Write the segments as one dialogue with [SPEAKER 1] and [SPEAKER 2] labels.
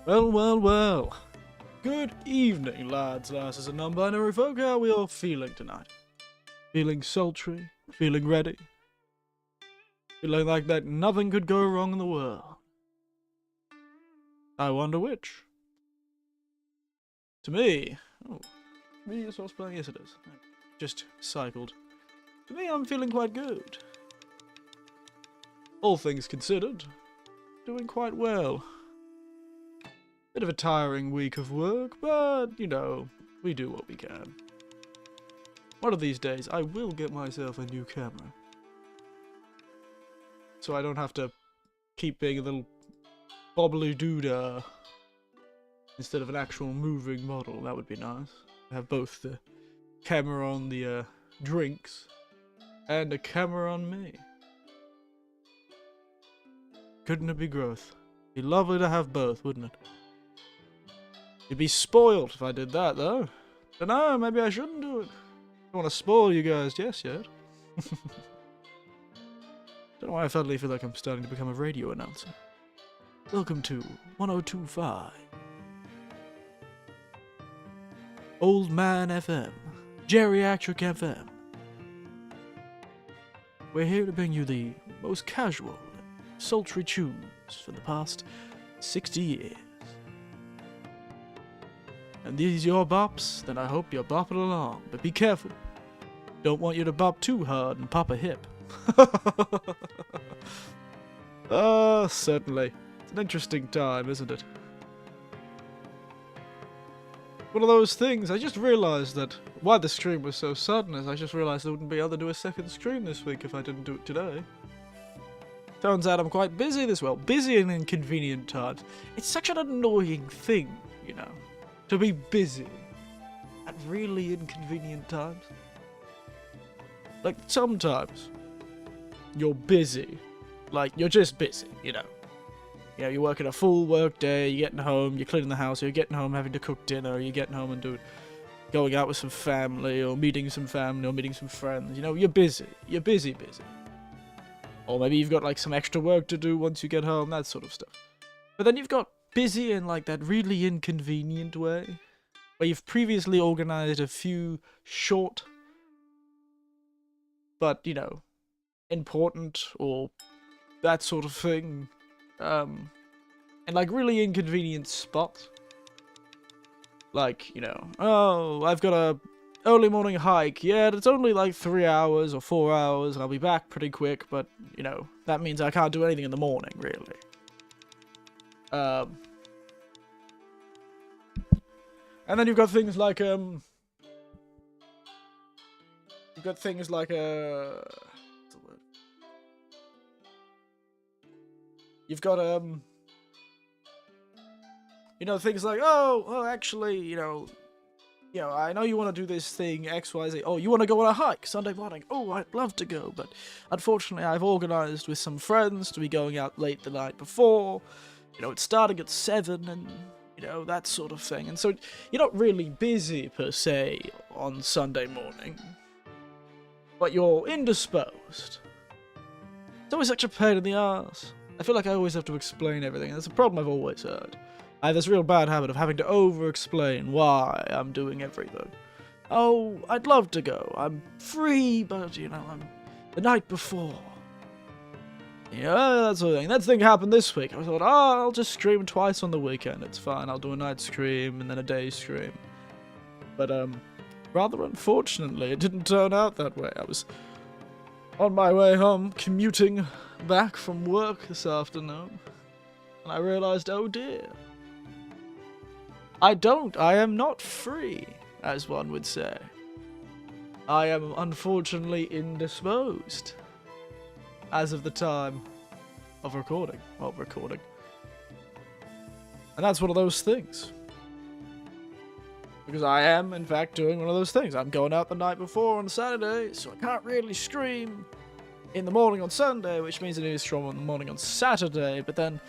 [SPEAKER 1] Well, well, well. Good evening, lads, lasses, and non-binary folk. How are we all feeling tonight? Feeling sultry? Feeling ready? Feeling like that nothing could go wrong in the world? I wonder which. To me... Oh, me is what's playing? Yes, it is. Just cycled. To me, I'm feeling quite good. All things considered, doing quite well. Bit of a tiring week of work, but, you know, we do what we can. One of these days, I will get myself a new camera. So I don't have to keep being a little bobbly doodah instead of an actual moving model. That would be nice. Have both the camera on the drinks and a camera on me. Couldn't it be growth? Be lovely to have both, wouldn't it? You'd be spoiled if I did that, though. Dunno, maybe I shouldn't do it. Don't want to spoil you guys just yet. Don't know why I suddenly feel like I'm starting to become a radio announcer. Welcome to 1025. Old Man FM. Geriatric FM. We're here to bring you the most casual, sultry tunes for the past 60 years. And these your bops, then I hope you're bopping along. But be careful. Don't want you to bop too hard and pop a hip. Certainly. It's an interesting time, isn't it? One of those things, I just realised that why the stream was so sudden is I just realised I wouldn't be able to do a second stream this week if I didn't do it today. Turns out I'm quite busy this well. Busy in inconvenient times. It's such an annoying thing, you know. To be busy at really inconvenient times. Like, sometimes you're busy. Like, you're just busy, you know. You know, you're working a full work day, you're getting home, you're cleaning the house, or you're getting home having to cook dinner, or you're getting home and going out with some family, or meeting some family, or meeting some friends. You know, you're busy. You're busy. Or maybe you've got, like, some extra work to do once you get home, that sort of stuff. But then you've got busy in, like, that really inconvenient way, where you've previously organized a few short, but, you know, important, or that sort of thing, in, like, really inconvenient spots. Like, you know, oh, I've got a early morning hike, yeah, it's only, like, 3 hours or 4 hours, and I'll be back pretty quick, but, you know, that means I can't do anything in the morning, really. And then you've got things like, what's the word? You've got, you know, things like, actually, you know, I know you want to do this thing, X, Y, Z. Oh, you want to go on a hike Sunday morning? Oh, I'd love to go, but unfortunately I've organized with some friends to be going out late the night before. You know, it's starting at 7 and, you know, that sort of thing. And so you're not really busy, per se, on Sunday morning. But you're indisposed. It's always such a pain in the ass. I feel like I always have to explain everything. That's a problem I've always had. I have this real bad habit of having to over-explain why I'm doing everything. Oh, I'd love to go. I'm free, but, you know, I'm the night before. Yeah, that sort of thing. That thing happened this week. I thought, I'll just stream twice on the weekend. It's fine. I'll do a night stream and then a day stream. But, rather unfortunately, it didn't turn out that way. I was on my way home, commuting back from work this afternoon, and I realized, oh dear. I am not free, as one would say. I am unfortunately indisposed. As of the time of recording. Well, recording. And that's one of those things. Because I am, in fact, doing one of those things. I'm going out the night before on Saturday, so I can't really stream in the morning on Sunday, which means I need to stream in the morning on Saturday, but then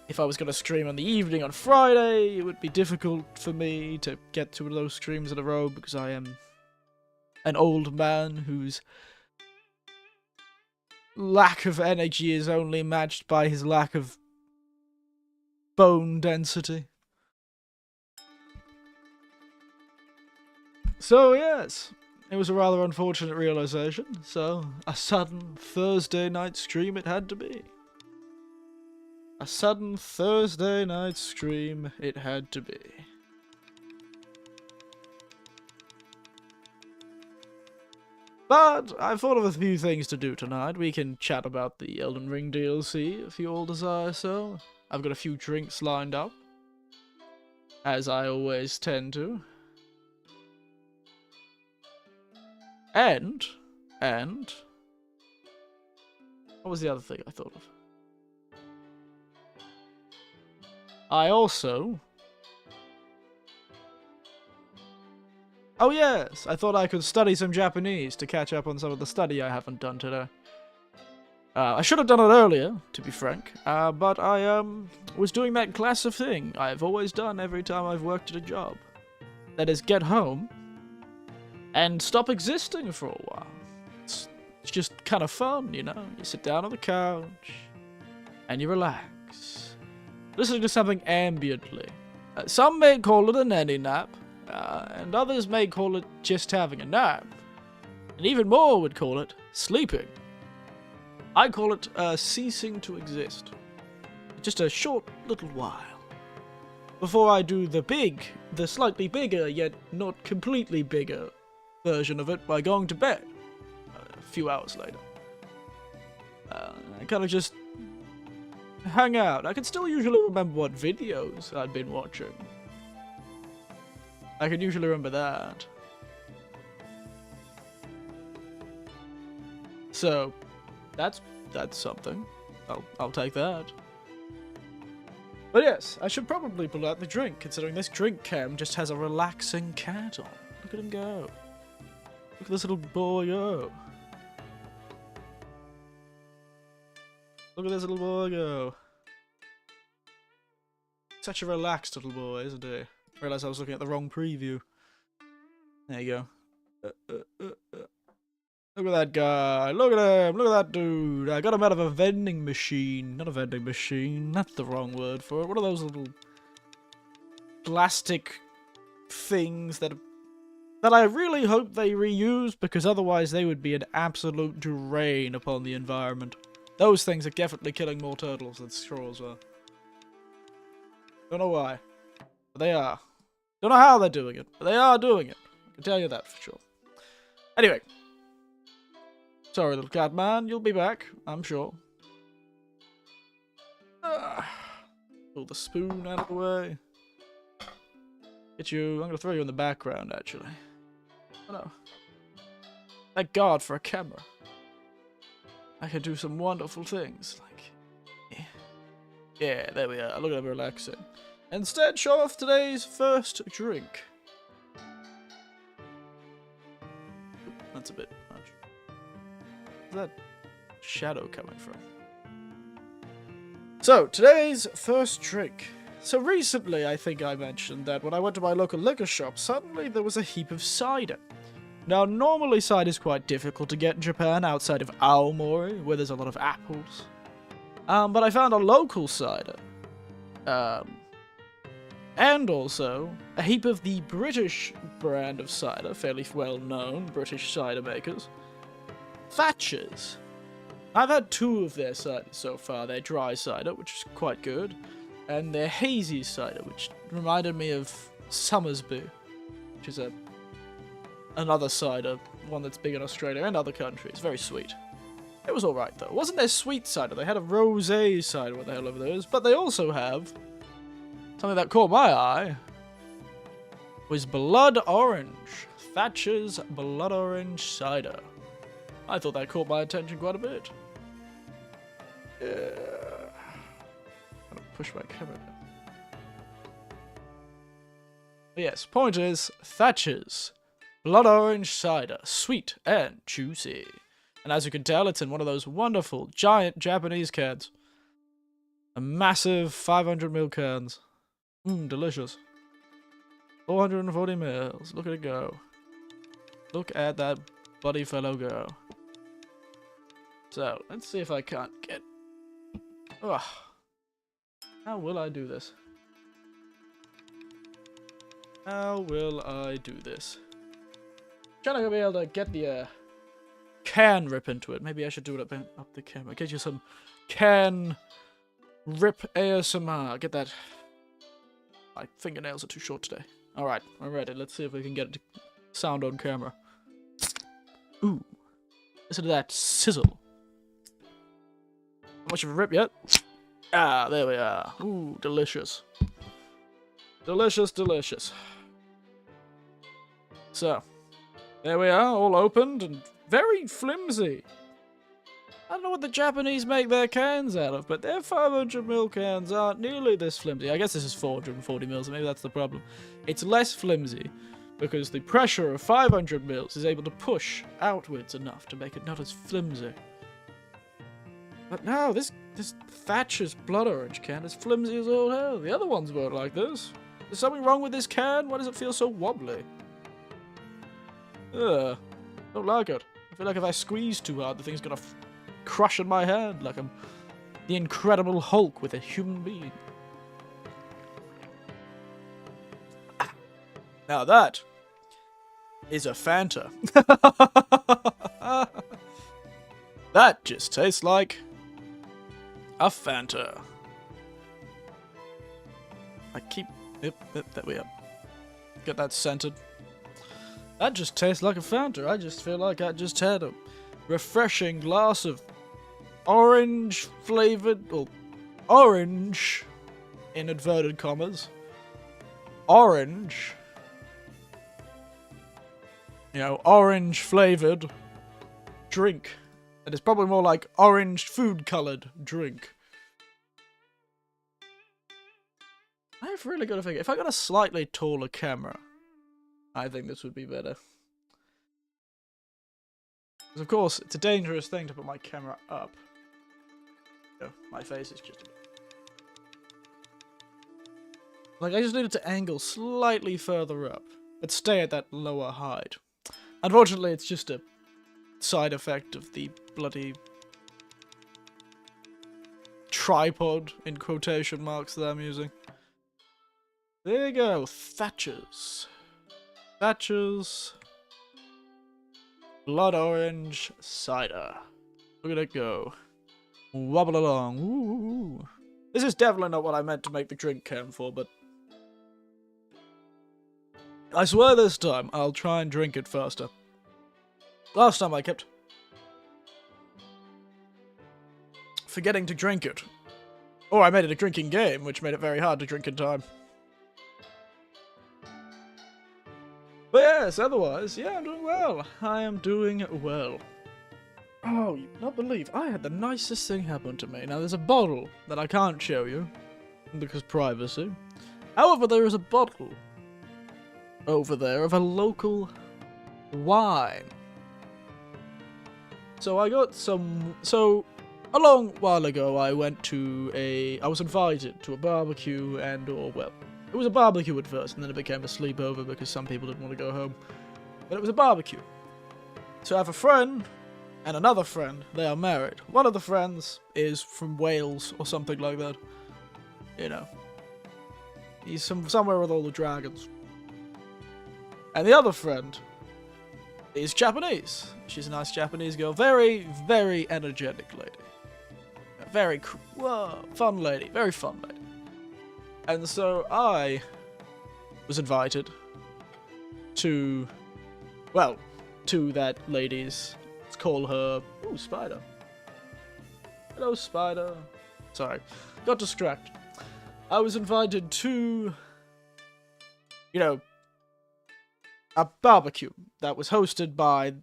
[SPEAKER 1] if I was going to stream in the evening on Friday, it would be difficult for me to get 2 of those streams in a row, because I am an old man whose lack of energy is only matched by his lack of bone density. So yes, it was a rather unfortunate realization, so a sudden Thursday night stream it had to be. A sudden Thursday night stream it had to be. But I've thought of a few things to do tonight. We can chat about the Elden Ring DLC if you all desire so. I've got a few drinks lined up, as I always tend to. And what was the other thing I thought of? I also... Oh yes, I thought I could study some Japanese to catch up on some of the study I haven't done today. I should have done it earlier, to be frank, but I was doing that classic thing I've always done every time I've worked at a job. That is, get home and stop existing for a while. It's just kind of fun, you know? You sit down on the couch and you relax, listening to something ambiently. Some may call it a nanny nap. And others may call it just having a nap. And even more would call it sleeping. I call it ceasing to exist. Just a short little while. Before I do the slightly bigger, yet not completely bigger version of it by going to bed a few hours later. I kind of just hang out. I can still usually remember what videos I'd been watching. I can usually remember that. So, that's something. I'll take that. But yes, I should probably pull out the drink, considering this drink cam just has a relaxing cat on. Look at him go. Look at this little boy go. Look at this little boy go. Such a relaxed little boy, isn't he? I realised I was looking at the wrong preview. There you go. Look at that guy. Look at him. Look at that dude. I got him out of a vending machine. Not a vending machine. That's the wrong word for it. What are those little plastic things that I really hope they reuse, because otherwise they would be an absolute drain upon the environment. Those things are definitely killing more turtles than straws are. Don't know why. But they are. Don't know how they're doing it, but they are doing it. I can tell you that for sure. Anyway. Sorry, little cat man. You'll be back, I'm sure. Pull the spoon out of the way. Get you. I'm going to throw you in the background, actually. Oh no. Thank God for a camera. I can do some wonderful things. Like, yeah, there we are. Look at him relaxing. Instead, show off today's first drink. Oop, that's a bit much. Where's that shadow coming from? So, today's first drink. So recently, I think I mentioned that when I went to my local liquor shop, suddenly there was a heap of cider. Now, normally cider is quite difficult to get in Japan outside of Aomori, where there's a lot of apples. But I found a local cider. And also, a heap of the British brand of cider, fairly well-known British cider makers. Thatcher's. I've had 2 of their ciders so far. Their dry cider, which is quite good, and their hazy cider, which reminded me of Summersby, which is another cider, one that's big in Australia and other countries. Very sweet. It was alright, though. It wasn't their sweet cider. They had a rosé cider, what the hell ever it is, but they also have... something that caught my eye was blood orange. Thatcher's blood orange cider. I thought that caught my attention quite a bit. Yeah. I'm gonna push my camera down. But yes, point is, Thatcher's blood orange cider. Sweet and juicy. And as you can tell, it's in one of those wonderful, giant Japanese cans. A massive 500ml cans. Delicious. 440 mils. Look at it go. Look at that buddy fellow go. So, let's see if I can't get... Ugh. How will I do this? How will I do this? Trying to be able to get the can rip into it. Maybe I should do it up the camera. Get you some can rip ASMR. Get that. My fingernails are too short today. Alright, I'm ready. Let's see if we can get it to sound on camera. Ooh. Listen to that sizzle. Not much of a rip yet. Ah, there we are. Ooh, delicious. Delicious, delicious. So, there we are, all opened and very flimsy. I don't know what the Japanese make their cans out of, but their 500ml cans aren't nearly this flimsy. I guess this is 440ml, so maybe that's the problem. It's less flimsy because the pressure of 500ml is able to push outwards enough to make it not as flimsy. But now, this Thatcher's blood orange can is flimsy as all hell. The other ones weren't like this. Is something wrong with this can? Why does it feel so wobbly? Ugh. Don't like it. I feel like if I squeeze too hard, the thing's gonna crush in my hand like I'm the Incredible Hulk with a human being. Now that is a Fanta. That just tastes like a Fanta. I keep... Yep, there we are. Get that scented. That just tastes like a Fanta. I just feel like I just had a refreshing glass of orange flavored... Well, orange, in inverted commas. Orange. You know, orange flavored drink. And it's probably more like orange food-coloured drink. I've really got to figure... If I got a slightly taller camera, I think this would be better. Because, of course, it's a dangerous thing to put my camera up. So, my face is just a bit... Like, I just need it to angle slightly further up, but stay at that lower height. Unfortunately, it's just a side effect of the bloody tripod, in quotation marks, that I'm using. There you go, Thatcher's. Thatcher's blood orange cider. Look at it go. Wobble along. Ooh. This is definitely not what I meant to make the drink can for, but I swear this time I'll try and drink it faster. Last time I kept forgetting to drink it. Or I made it a drinking game, which made it very hard to drink in time. But yes, otherwise, yeah, I'm doing well. I am doing well. Oh, you not believe, I had the nicest thing happen to me. Now, there's a bottle that I can't show you, because privacy. However, there is a bottle over there of a local wine. So I got some... So, a long while ago, I was invited to a barbecue well, it was a barbecue at first, and then it became a sleepover because some people didn't want to go home. But it was a barbecue. So I have a friend and another friend. They are married. One of the friends is from Wales or something like that. You know. He's somewhere with all the dragons. And the other friend is Japanese. She's a nice Japanese girl. Very, very energetic lady. A very fun lady. Very fun lady. And so I was invited to, well, to that lady's, let's call her, ooh, Spider. Hello, Spider. Sorry, got distracted. I was invited to, you know, a barbecue that was hosted by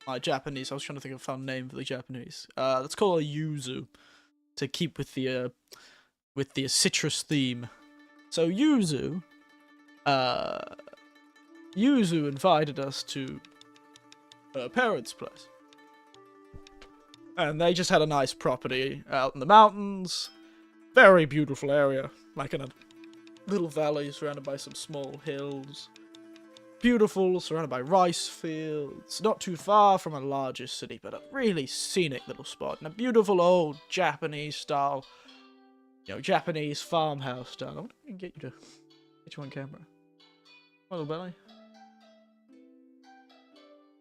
[SPEAKER 1] my Japanese, I was trying to think of a fun name for the Japanese. Let's call her Yuzu, to keep with the citrus theme. So Yuzu invited us to her parents' place. And they just had a nice property out in the mountains. Very beautiful area. Like in a little valley surrounded by some small hills. Beautiful, surrounded by rice fields. Not too far from a larger city, but a really scenic little spot. And a beautiful old Japanese style, Japanese farmhouse style. I wonder if I can get you on camera. Come on, little buddy.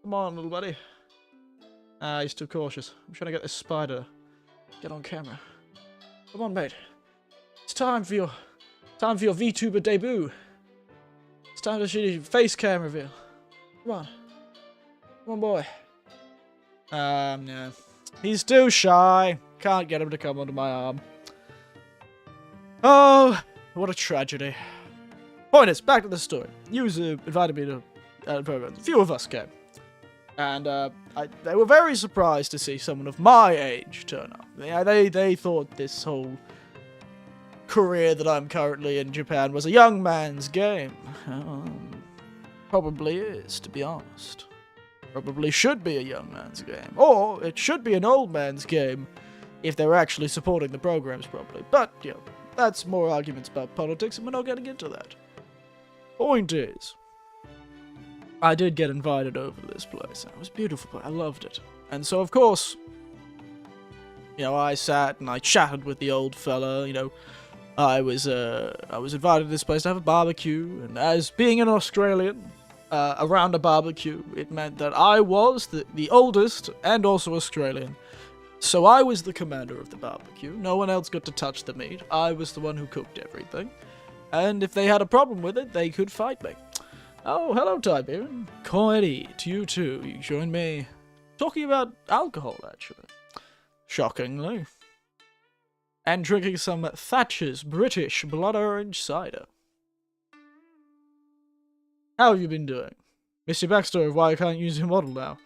[SPEAKER 1] Come on, little buddy. Ah, he's too cautious. I'm trying to get this spider to get on camera. Come on, mate. It's time for your VTuber debut. It's time to see your face cam reveal. Come on. Come on, boy. No. He's too shy. Can't get him to come under my arm. Oh, what a tragedy. Point is, back to the story. You invited me to a program. A few of us came. And they were very surprised to see someone of my age turn up. They thought this whole career that I'm currently in Japan was a young man's game. Probably is, to be honest. Probably should be a young man's game. Or it should be an old man's game if they were actually supporting the programs properly. But, that's more arguments about politics, and we're not getting into that. Point is, I did get invited over to this place. It was beautiful. I loved it. And so, of course, I sat and I chatted with the old fella. I was invited to this place to have a barbecue, and as being an Australian, around a barbecue, it meant that I was the oldest and also Australian. So I was the commander of the barbecue. No one else got to touch the meat. I was the one who cooked everything. And if they had a problem with it, they could fight me. Oh, hello, Tiberian. Coedy, to you too. You joined me talking about alcohol, actually. Shockingly. And drinking some Thatcher's British blood orange cider. How have you been doing? Missed your backstory of why I can't use your model now.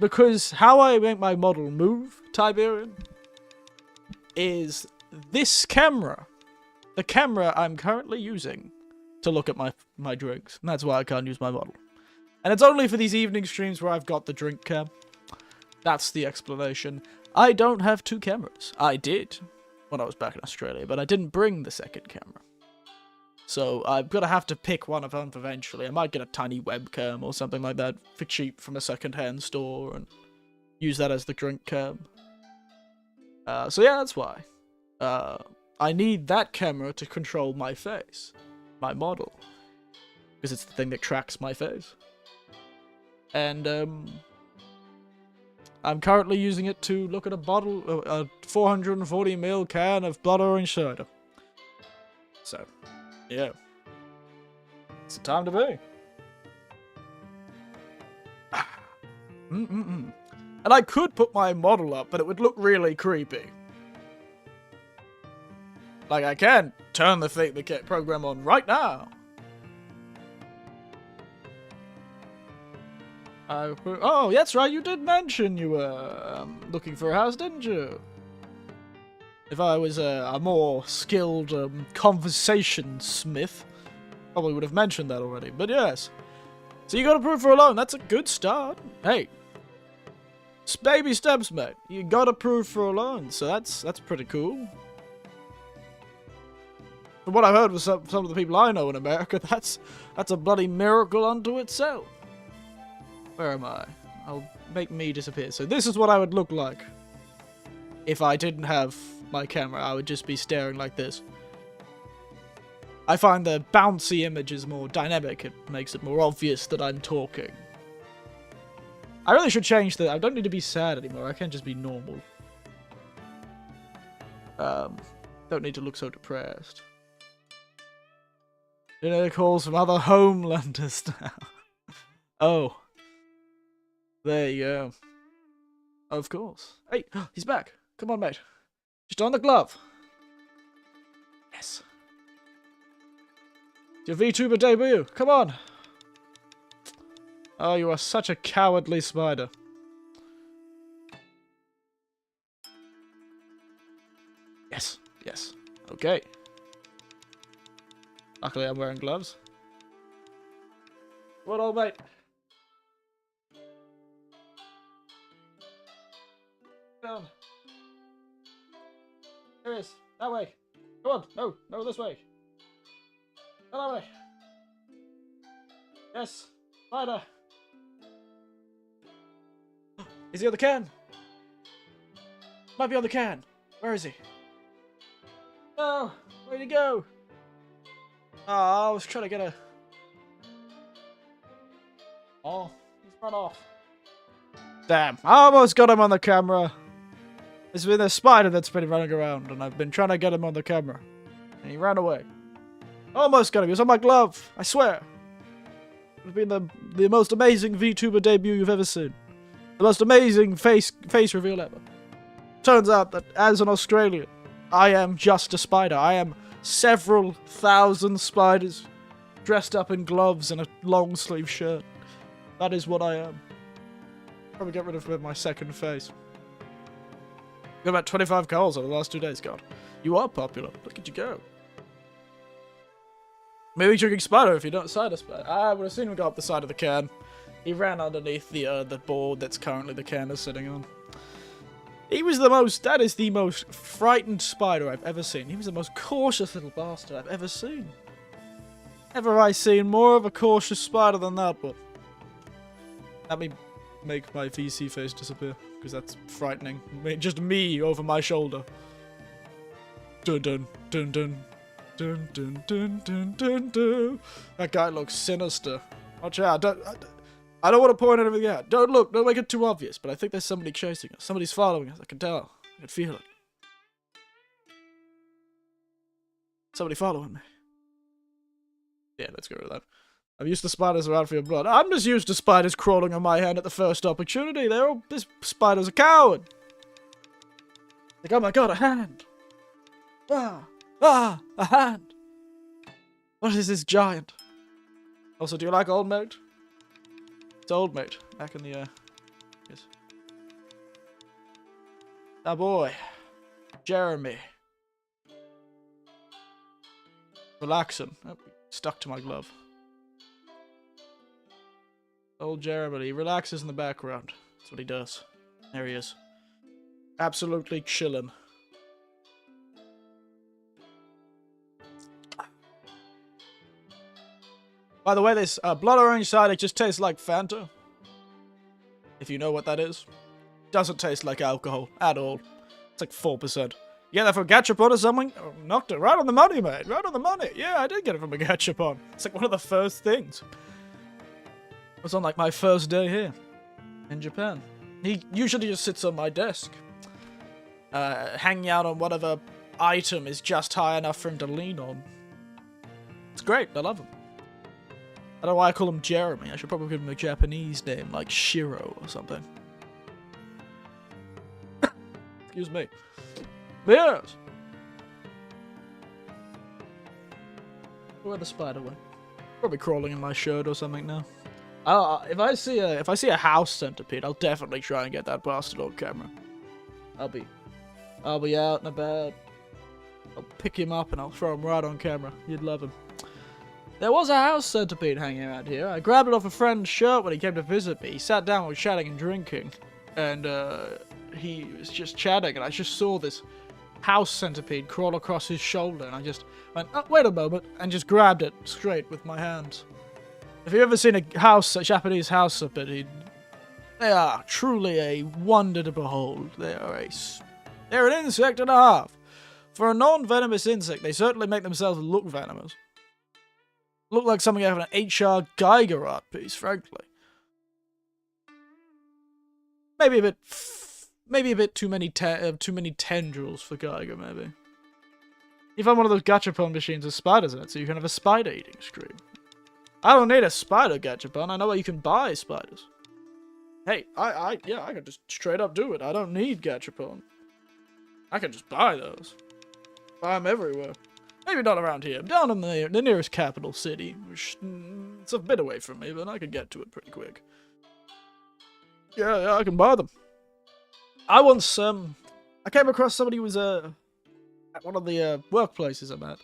[SPEAKER 1] Because how I make my model move, Tiberian, is this camera. The camera I'm currently using to look at my drinks. And that's why I can't use my model. And it's only for these evening streams where I've got the drink cam. That's the explanation. I don't have two cameras. I did when I was back in Australia, but I didn't bring the second camera. So I'm gonna have to pick one of them eventually. I might get a tiny webcam or something like that for cheap from a second-hand store and use that as the drink cam. So yeah, that's why. I need that camera to control my face, my model, because it's the thing that tracks my face. And I'm currently using it to look at a 440ml can of blood orange cider. So, yeah. It's the time to be. And I could put my model up, but it would look really creepy. Like, I can turn the program on right now. Oh, that's right, you did mention you were looking for a house, didn't you? If I was a more skilled conversation smith, probably would have mentioned that already, but yes. So you got approved for a loan, that's a good start. Hey, it's baby steps, mate. You got approved for a loan, so that's pretty cool. From what I've heard with some of the people I know in America, that's a bloody miracle unto itself. Where am I? I'll make me disappear. So this is what I would look like if I didn't have my camera. I would just be staring like this. I find the bouncy image is more dynamic. It makes it more obvious that I'm talking. I really should change that. I don't need to be sad anymore. I can't just be normal. Don't need to look so depressed. Calls from other homelanders now. Oh. There you go. Of course. Hey, he's back. Come on, mate. Just on the glove. Yes. Your VTuber debut. Come on. Oh, you are such a cowardly spider. Yes. Yes. Okay. Luckily, I'm wearing gloves. What, old mate? Down. There he is. That way. Come on. No. No, this way. Go that way. Yes. Spider. Is he on the can? Might be on the can. Where is he? Oh, where'd he go? Oh, I was trying to get a... Oh, he's run off. Damn, I almost got him on the camera. It's been a spider that's been running around, and I've been trying to get him on the camera. And he ran away. Almost got him. He was on my glove. I swear. It would have been the most amazing VTuber debut you've ever seen. The most amazing face reveal ever. Turns out that as an Australian, I am just a spider. I am several thousand spiders dressed up in gloves and a long sleeve shirt. That is what I am. Probably get rid of my second face. Got about 25 calls over the last 2 days, God. You are popular. Look at you go. Maybe drinking spider if you don't side a spider. I would have seen him go up the side of the can. He ran underneath the board that's currently the can is sitting on. He was that is the most frightened spider I've ever seen. He was the most cautious little bastard I've ever seen. Ever I seen more of a cautious spider than that, but... Let me make my VC face disappear, because that's frightening. Just me over my shoulder. Dun dun dun dun. Dun dun dun dun dun dun. That guy looks sinister. Watch out. I don't want to point anything out. Don't look. Don't make it too obvious. But I think there's somebody chasing us. Somebody's following us. I can tell. I can feel it. Somebody following me. Yeah, let's get rid of that. I'm used to spiders around for your blood. I'm just used to spiders crawling on my hand at the first opportunity. This spider's a coward. Like, oh my god, a hand. A hand. What is this giant? Also, do you like Old Mate? It's Old Mate. Back in the, yes. That boy. Jeremy. Relaxing. Oh, stuck to my glove. Old Jeremy. He relaxes in the background. That's what he does. There he is. Absolutely chilling. By the way, this blood orange cider just tastes like Fanta. If you know what that is. Doesn't taste like alcohol at all. It's like 4%. You get that from Gachapon or something? Oh, knocked it right on the money, mate. Right on the money. Yeah, I did get it from a Gachapon. It's like one of the first things. It was on like my first day here. In Japan. He usually just sits on my desk. Hanging out on whatever item is just high enough for him to lean on. It's great. I love him. I don't know why I call him Jeremy. I should probably give him a Japanese name, like Shiro or something. Excuse me. But yes. Where the spider went? Probably crawling in my shirt or something now. If I see a house centipede, I'll definitely try and get that bastard on camera. I'll be out and about. I'll pick him up and I'll throw him right on camera. You'd love him. There was a house centipede hanging out here. I grabbed it off a friend's shirt when he came to visit me. He sat down, we were chatting and drinking. And he was just chatting, and I just saw this house centipede crawl across his shoulder. And I just went, oh, wait a moment, and just grabbed it straight with my hands. If you've ever seen a Japanese house centipede, they are truly a wonder to behold. They're an insect and a half. For a non-venomous insect, they certainly make themselves look venomous. Look like something out of an H.R. Geiger art piece, frankly. Maybe a bit too many tendrils for Geiger, maybe. You find one of those gachapon machines with spiders in it, so you can have a spider eating stream. I don't need a spider gachapon. I know where you can buy spiders. Hey, I can just straight up do it. I don't need gachapon. I can just buy those. Buy them everywhere. Maybe not around here. Down in the nearest capital city. Which, it's a bit away from me, but I can get to it pretty quick. Yeah, I can buy them. I once, I came across somebody who was, at one of the, workplaces I'm at.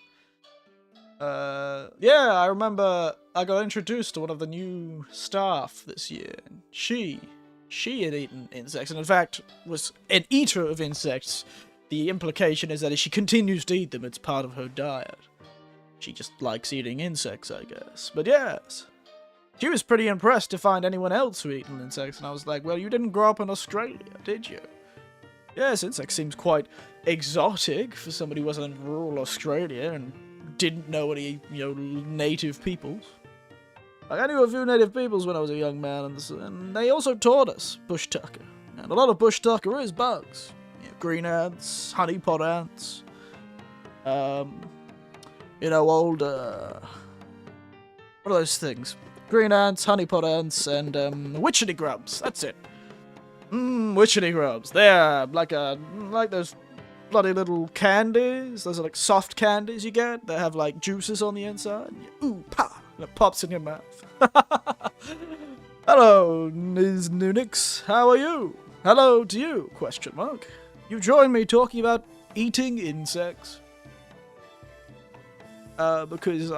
[SPEAKER 1] Yeah, I remember I got introduced to one of the new staff this year. And she had eaten insects, and in fact, was an eater of insects. The implication is that if she continues to eat them, it's part of her diet. She just likes eating insects, I guess. But yes. She was pretty impressed to find anyone else who eaten insects, and I was like, well, you didn't grow up in Australia, did you? Yes, insects seems quite exotic for somebody who wasn't in rural Australia and didn't know any, native peoples. Like, I knew a few native peoples when I was a young man, and they also taught us bush tucker. And a lot of bush tucker is bugs. Green ants, honeypot ants, old, what are those things? Green ants, honeypot ants, and, witchetty grubs. That's it. Witchetty grubs. They're like those bloody little candies. Those are like soft candies you get. They have like juices on the inside. Ooh, pa! And it pops in your mouth. Hello, Ms. Nunix. How are you? Hello to you, question mark. You join me talking about eating insects. Because,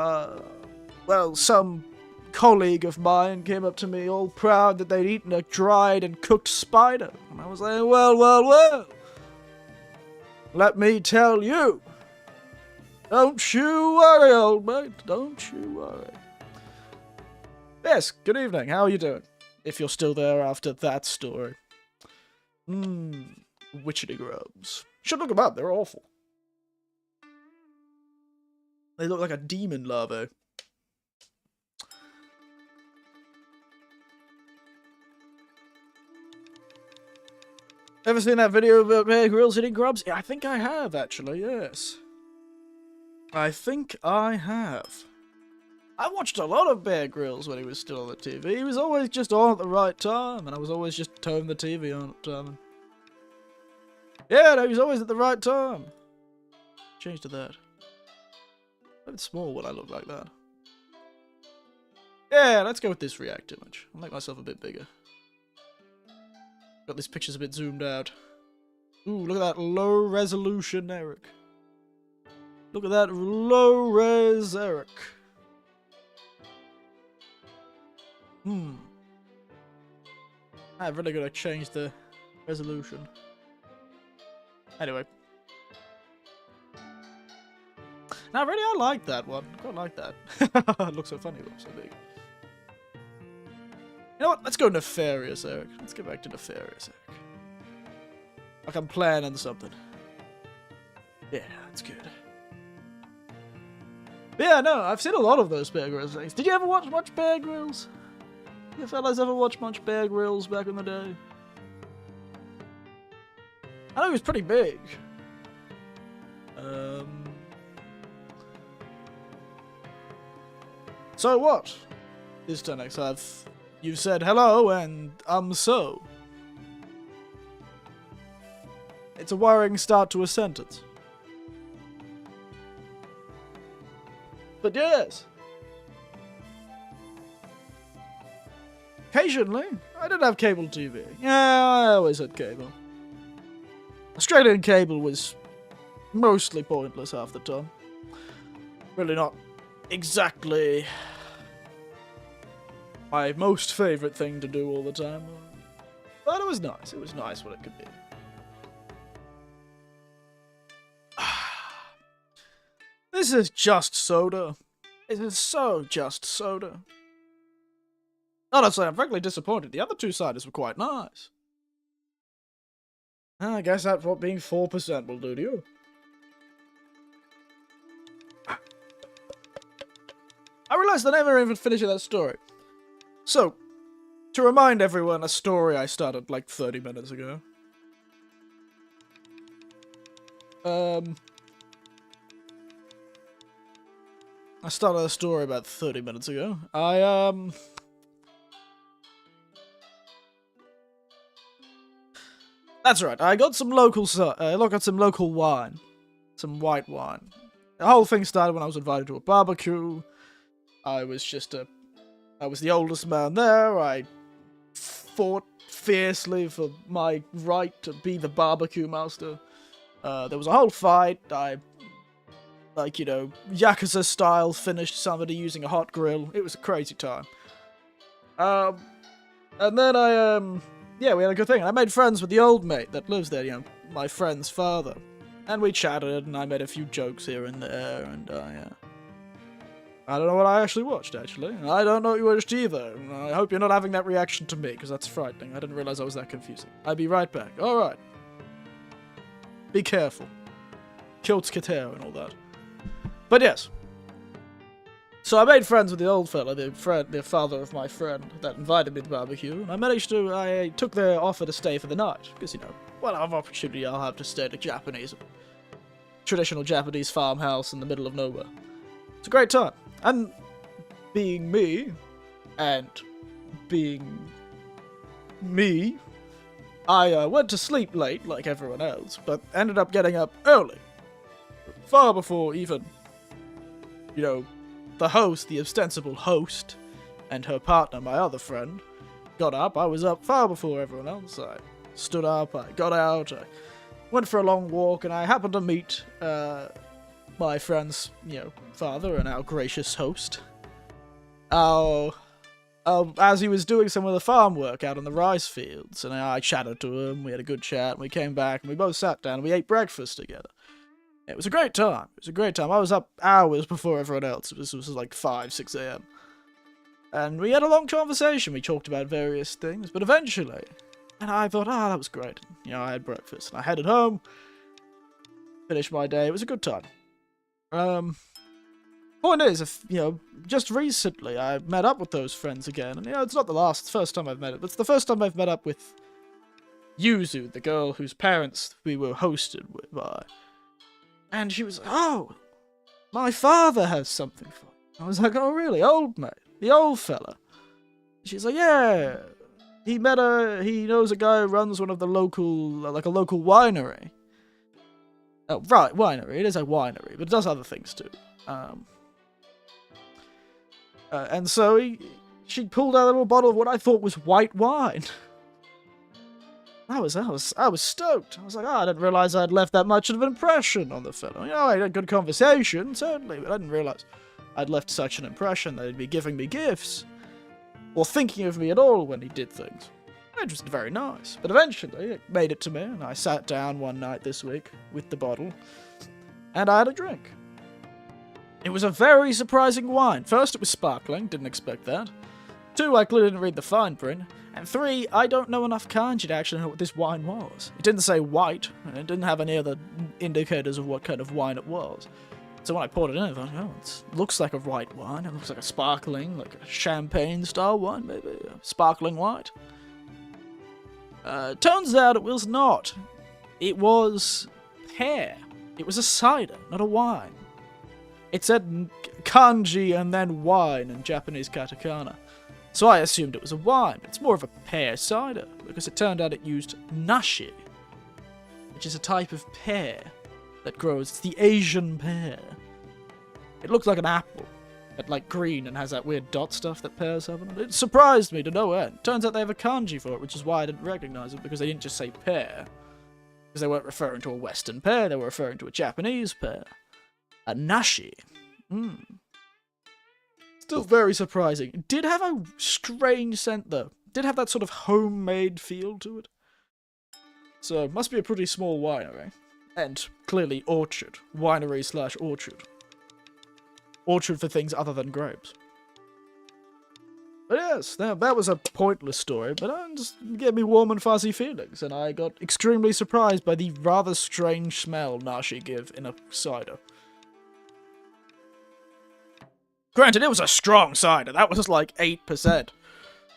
[SPEAKER 1] some colleague of mine came up to me all proud that they'd eaten a dried and cooked spider. And I was like, well. Let me tell you. Don't you worry, old mate. Don't you worry. Yes, good evening. How are you doing? If you're still there after that story. Witchetty grubs. Should look them up. They're awful. They look like a demon larvae. Ever seen that video about Bear Grylls eating grubs? Yeah, I think I have, actually, yes. I think I have. I watched a lot of Bear Grylls when he was still on the TV. He was always just on at the right time, and I was always just turning the TV on at the time. Yeah, no, he was always at the right time. Change to that. A bit small when I look like that. Yeah, let's go with this React image. I'll make myself a bit bigger. Got these pictures a bit zoomed out. Ooh, look at that low resolution, Eric. Look at that low res, Eric. I'm really gonna change the resolution. Anyway. Now, really, I like that one. I quite like that. It looks so funny, it looks so big. You know what? Let's go nefarious, Eric. Let's get back to nefarious, Eric. Like I'm planning something. Yeah, that's good. But yeah, no, I've seen a lot of those Bear Grylls things. Did you ever watch much Bear Grylls? You fellas ever watch much Bear Grylls back in the day? I know he was pretty big. So what? This turn next you've said hello and so. It's a worrying start to a sentence. But yes. Occasionally, I did have cable TV. Yeah, I always had cable. Australian cable was mostly pointless half the time. Really not exactly my most favourite thing to do all the time. But it was nice. It was nice what it could be. This is just soda. It is so just soda. Honestly, I'm frankly disappointed. The other two ciders were quite nice. I guess that's what being 4% will do to you. I realised I never even finished that story. So, to remind everyone, a story I started like 30 minutes ago. I started a story about 30 minutes ago. That's right. I got some local wine, some white wine. The whole thing started when I was invited to a barbecue. I was the oldest man there. I fought fiercely for my right to be the barbecue master. There was a whole fight. I, Yakuza style, finished somebody using a hot grill. It was a crazy time. And then yeah, we had a good thing. I made friends with the old mate that lives there, my friend's father. And we chatted, and I made a few jokes here and there, and I don't know what I actually watched, actually. I don't know what you watched either. I hope you're not having that reaction to me, because that's frightening. I didn't realize I was that confusing. I'll be right back. Alright. Be careful. Kiltskater and all that. But yes. So I made friends with the old fella, the father of my friend, that invited me to the barbecue, and I took their offer to stay for the night, because, you know, what opportunity I'll have to stay at a traditional Japanese farmhouse in the middle of nowhere. It's a great time. And being me, I went to sleep late, like everyone else, but ended up getting up early. Far before even, you know, the ostensible host, and her partner, my other friend, got up. I was up far before everyone else. I stood up, I got out, I went for a long walk, and I happened to meet my friend's, you know, father and our gracious host. As he was doing some of the farm work out in the rice fields, and I chatted to him, we had a good chat, and we came back, and we both sat down, and we ate breakfast together. It was a great time. I was up hours before everyone else. This was like 5, 6 a.m. And we had a long conversation. We talked about various things, but eventually, and I thought, that was great. You know, I had breakfast, and I headed home, finished my day. It was a good time. Point is, you know, just recently I met up with those friends again, and, you know, it's not the first time I've met it, but it's the first time I've met up with Yuzu, the girl whose parents we were hosted by. And she was like, oh, my father has something for you. I was like, oh, really? Old mate? The old fella? She's like, yeah. He knows a guy who runs one of the local winery. Oh, right, winery. It is a winery, but it does other things too. And so she pulled out a little bottle of what I thought was white wine. I was stoked. I was like, I didn't realize I'd left that much of an impression on the fellow. You know, I had a good conversation, certainly, but I didn't realize I'd left such an impression that he'd be giving me gifts, or thinking of me at all when he did things. It was very nice. But eventually, it made it to me, and I sat down one night this week with the bottle, and I had a drink. It was a very surprising wine. First, it was sparkling, didn't expect that. 2, I clearly didn't read the fine print. And 3, I don't know enough kanji to actually know what this wine was. It didn't say white, and it didn't have any other indicators of what kind of wine it was. So when I poured it in, I thought, oh, it looks like a white wine. It looks like a sparkling, like a champagne-style wine, maybe. A sparkling white. Turns out it was not. It was pear. It was a cider, not a wine. It said kanji and then wine in Japanese katakana. So I assumed it was a wine, but it's more of a pear cider, because it turned out it used nashi, which is a type of pear that grows. It's the Asian pear. It looks like an apple, but like green and has that weird dot stuff that pears have on it. It surprised me to no end. Turns out they have a kanji for it, which is why I didn't recognize it, because they didn't just say pear. Because they weren't referring to a Western pear, they were referring to a Japanese pear. A nashi. Still very surprising. It did have a strange scent, though. It did have that sort of homemade feel to it. So, it must be a pretty small winery. And, clearly, orchard. Winery/orchard. Orchard for things other than grapes. But yes, that was a pointless story, but it just gave me warm and fuzzy feelings, and I got extremely surprised by the rather strange smell nashi give in a cider. Granted, it was a strong cider. That was like 8%.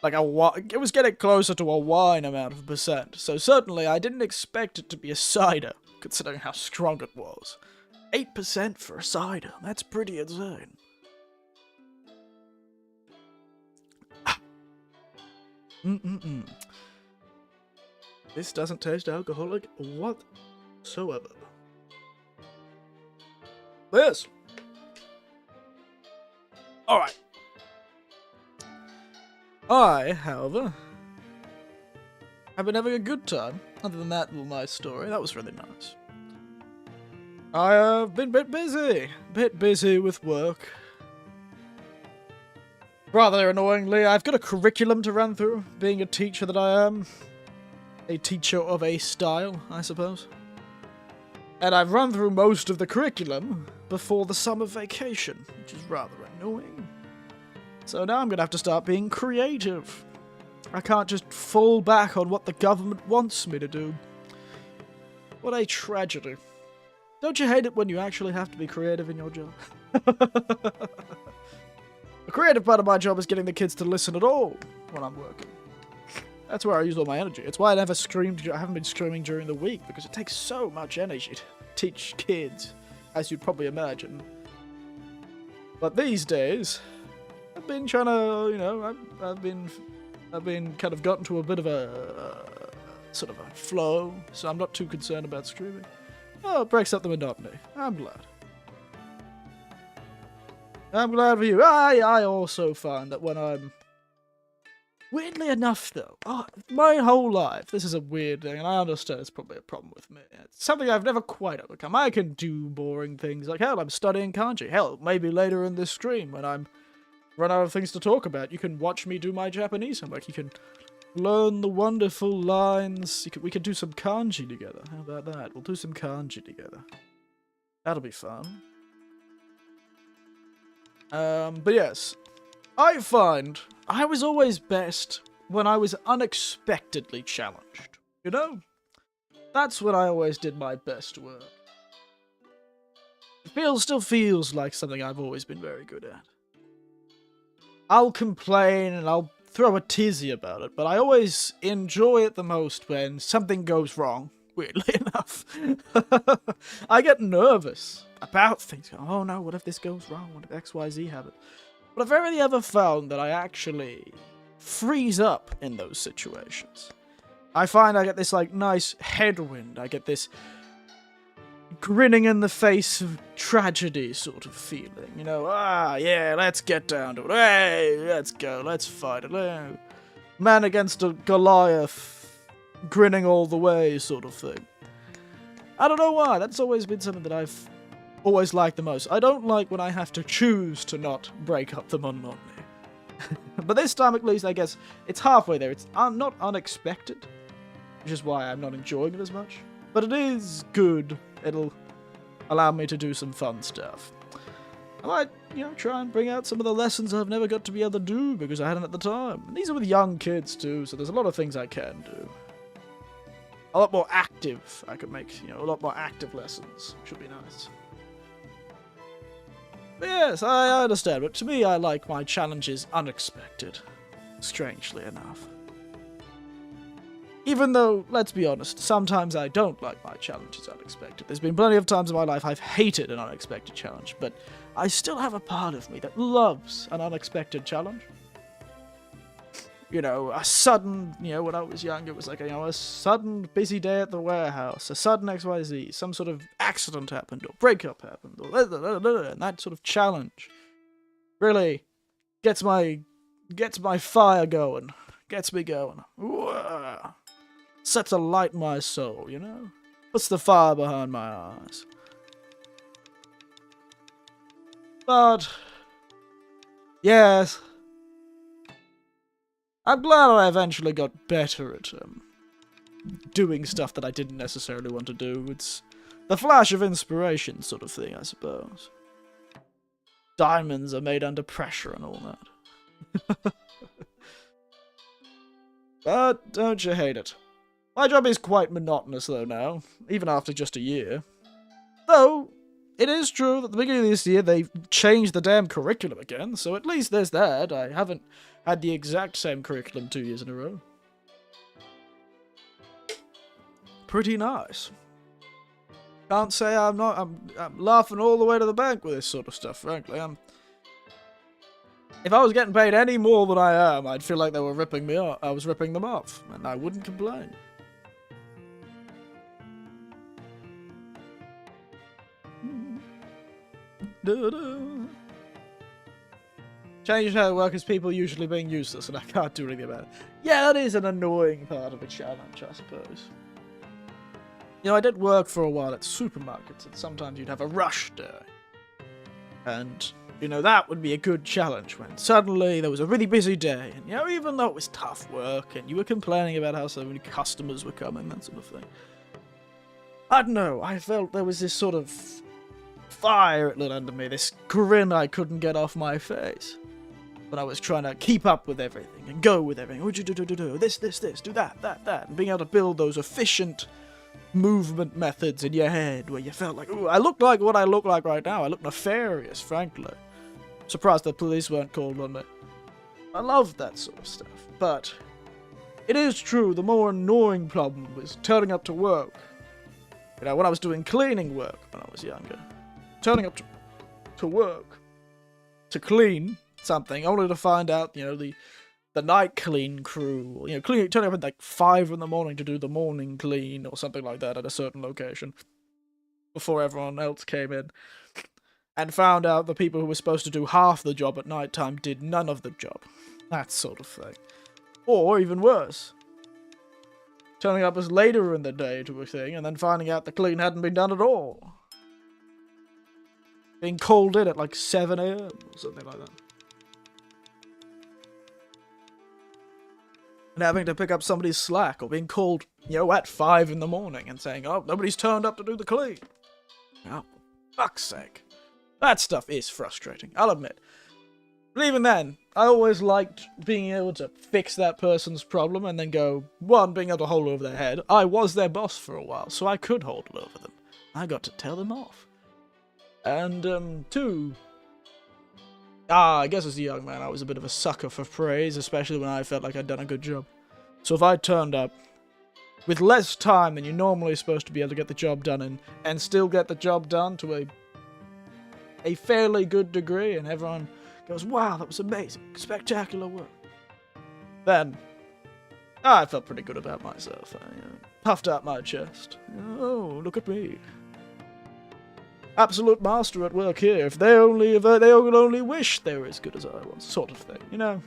[SPEAKER 1] Like it was getting closer to a wine amount of percent. So certainly I didn't expect it to be a cider, considering how strong it was. 8% for a cider. That's pretty insane. This doesn't taste alcoholic whatsoever. This. Alright. I, however, have been having a good time. Other than that little nice story, that was really nice. I have been a bit busy with work. Rather annoyingly, I've got a curriculum to run through, being a teacher that I am. A teacher of a style, I suppose. And I've run through most of the curriculum before the summer vacation, which is rather annoying. So now I'm going to have to start being creative. I can't just fall back on what the government wants me to do. What a tragedy. Don't you hate it when you actually have to be creative in your job? The creative part of my job is getting the kids to listen at all when I'm working. That's where I use all my energy. It's why I haven't been streaming during the week, because it takes so much energy to teach kids, as you'd probably imagine. But these days, I've been trying to, you know, I've been kind of gotten to a bit of a sort of a flow, so I'm not too concerned about streaming. Oh, it breaks up the monotony. I'm glad. I'm glad for you. I also find that when I'm... Weirdly enough, though, my whole life, this is a weird thing, and I understand it's probably a problem with me. It's something I've never quite overcome. I can do boring things, like, hell, I'm studying kanji. Hell, maybe later in this stream, when I'm run out of things to talk about, you can watch me do my Japanese homework. You can learn the wonderful lines. We could do some kanji together. How about that? We'll do some kanji together. That'll be fun. But yes, I find I was always best when I was unexpectedly challenged. You know? That's when I always did my best work. It still feels like something I've always been very good at. I'll complain and I'll throw a tizzy about it, but I always enjoy it the most when something goes wrong, weirdly enough. I get nervous about things. Oh no, what if this goes wrong? What if XYZ happens? But I've rarely ever found that I actually freeze up in those situations. I find I get this, like, nice headwind. I get this grinning in the face of tragedy sort of feeling. You know, yeah, let's get down to it. Hey, let's go, let's fight it. Man against a Goliath, grinning all the way sort of thing. I don't know why, that's always been something that I've always liked the most. I don't like when I have to choose to not break up the monotony. But this time at least, I guess, it's halfway there. It's not unexpected, which is why I'm not enjoying it as much. But it is good. It'll allow me to do some fun stuff. I might, you know, try and bring out some of the lessons I've never got to be able to do because I hadn't at the time. And these are with young kids too, so there's a lot of things I can do. A lot more active. I could make, you know, a lot more active lessons. Should be nice. But yes, I understand, but to me I like my challenges unexpected. Strangely enough. Even though, let's be honest, sometimes I don't like my challenges unexpected. There's been plenty of times in my life I've hated an unexpected challenge, but I still have a part of me that loves an unexpected challenge. You know, a sudden, you know, when I was young, it was like, you know, a sudden busy day at the warehouse, a sudden XYZ, some sort of accident happened, or breakup happened, or and that sort of challenge really gets my fire going, gets me going. Whoa. Sets a light in my soul, you know? Puts the fire behind my eyes. But, yes, I'm glad I eventually got better at doing stuff that I didn't necessarily want to do. It's the flash of inspiration sort of thing, I suppose. Diamonds are made under pressure and all that. But don't you hate it? My job is quite monotonous though now, even after just a year. Though, it is true that at the beginning of this year they changed the damn curriculum again, so at least there's that. I haven't had the exact same curriculum 2 years in a row. Pretty nice. Can't say I'm not. I'm laughing all the way to the bank with this sort of stuff, frankly. If I was getting paid any more than I am, I'd feel like they were ripping me off. I was ripping them off, and I wouldn't complain. Change how it works is people usually being useless, and I can't do anything about it. Yeah, that is an annoying part of a challenge, I suppose. You know, I did work for a while at supermarkets, and sometimes you'd have a rush day. And, you know, that would be a good challenge when suddenly there was a really busy day, and, you know, even though it was tough work, and you were complaining about how so many customers were coming, that sort of thing. I don't know, I felt there was this sort of fire it lit under me, this grin I couldn't get off my face. But I was trying to keep up with everything and go with everything. Would you do this, do that, and being able to build those efficient movement methods in your head where you felt like, ooh, I look like what I look like right now. I look nefarious, frankly. Surprised the police weren't called on me. I love that sort of stuff. But it is true, the more annoying problem was turning up to work. You know, when I was doing cleaning work when I was younger. Turning up to work to clean something, only to find out, you know, the night clean crew, you know, turning up at like 5 in the morning to do the morning clean or something like that at a certain location before everyone else came in, and found out the people who were supposed to do half the job at night time did none of the job. That sort of thing. Or even worse, turning up as later in the day to a thing and then finding out the clean hadn't been done at all. Being called in at like 7 a.m. or something like that. And having to pick up somebody's slack, or being called, you know, at 5 in the morning and saying, oh, nobody's turned up to do the clean. Oh, fuck's sake. That stuff is frustrating, I'll admit. But even then, I always liked being able to fix that person's problem and then go, 1, being able to hold over their head. I was their boss for a while, so I could hold it over them. I got to tell them off. And, 2... I guess as a young man, I was a bit of a sucker for praise, especially when I felt like I'd done a good job. So if I turned up with less time than you're normally supposed to be able to get the job done in, and still get the job done to a fairly good degree, and everyone goes, wow, that was amazing, spectacular work, then I felt pretty good about myself. I puffed out my chest. Oh, look at me. Absolute master at work here. If they would only wish they were as good as I was, sort of thing, you know.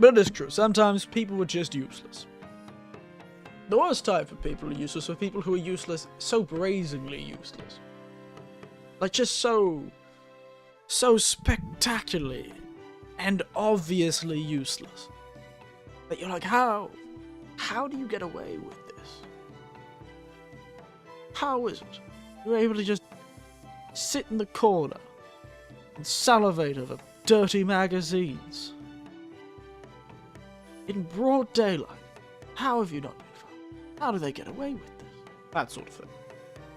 [SPEAKER 1] But it is true. Sometimes people were just useless. The worst type of people who are useless are people who are useless, so brazenly useless, like just so spectacularly and obviously useless that you're like, how do you get away with this? How is it you're able to just sit in the corner and salivate over dirty magazines in broad daylight? How have you not been found? How do they get away with this? That sort of thing.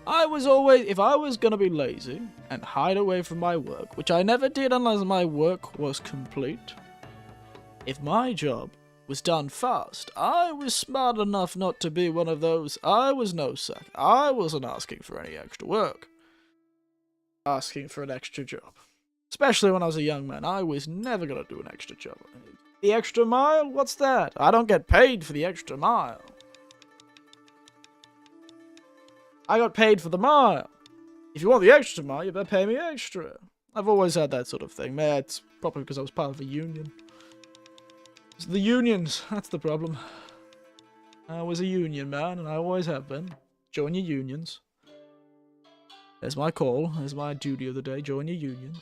[SPEAKER 1] I was always, if I was gonna be lazy and hide away from my work, which I never did unless my work was complete, if my job was done fast, I was smart enough not to be one of those. I was no suck. I wasn't asking for any extra work. Asking for an extra job. Especially when I was a young man, I was never gonna do an extra job. The extra mile? What's that? I don't get paid for the extra mile. I got paid for the mile. If you want the extra mile, you better pay me extra. I've always had that sort of thing. Man, it's probably because I was part of a union. It's the unions, that's the problem. I was a union man, and I always have been. Join your unions. There's my call. There's my duty of the day. Join your unions.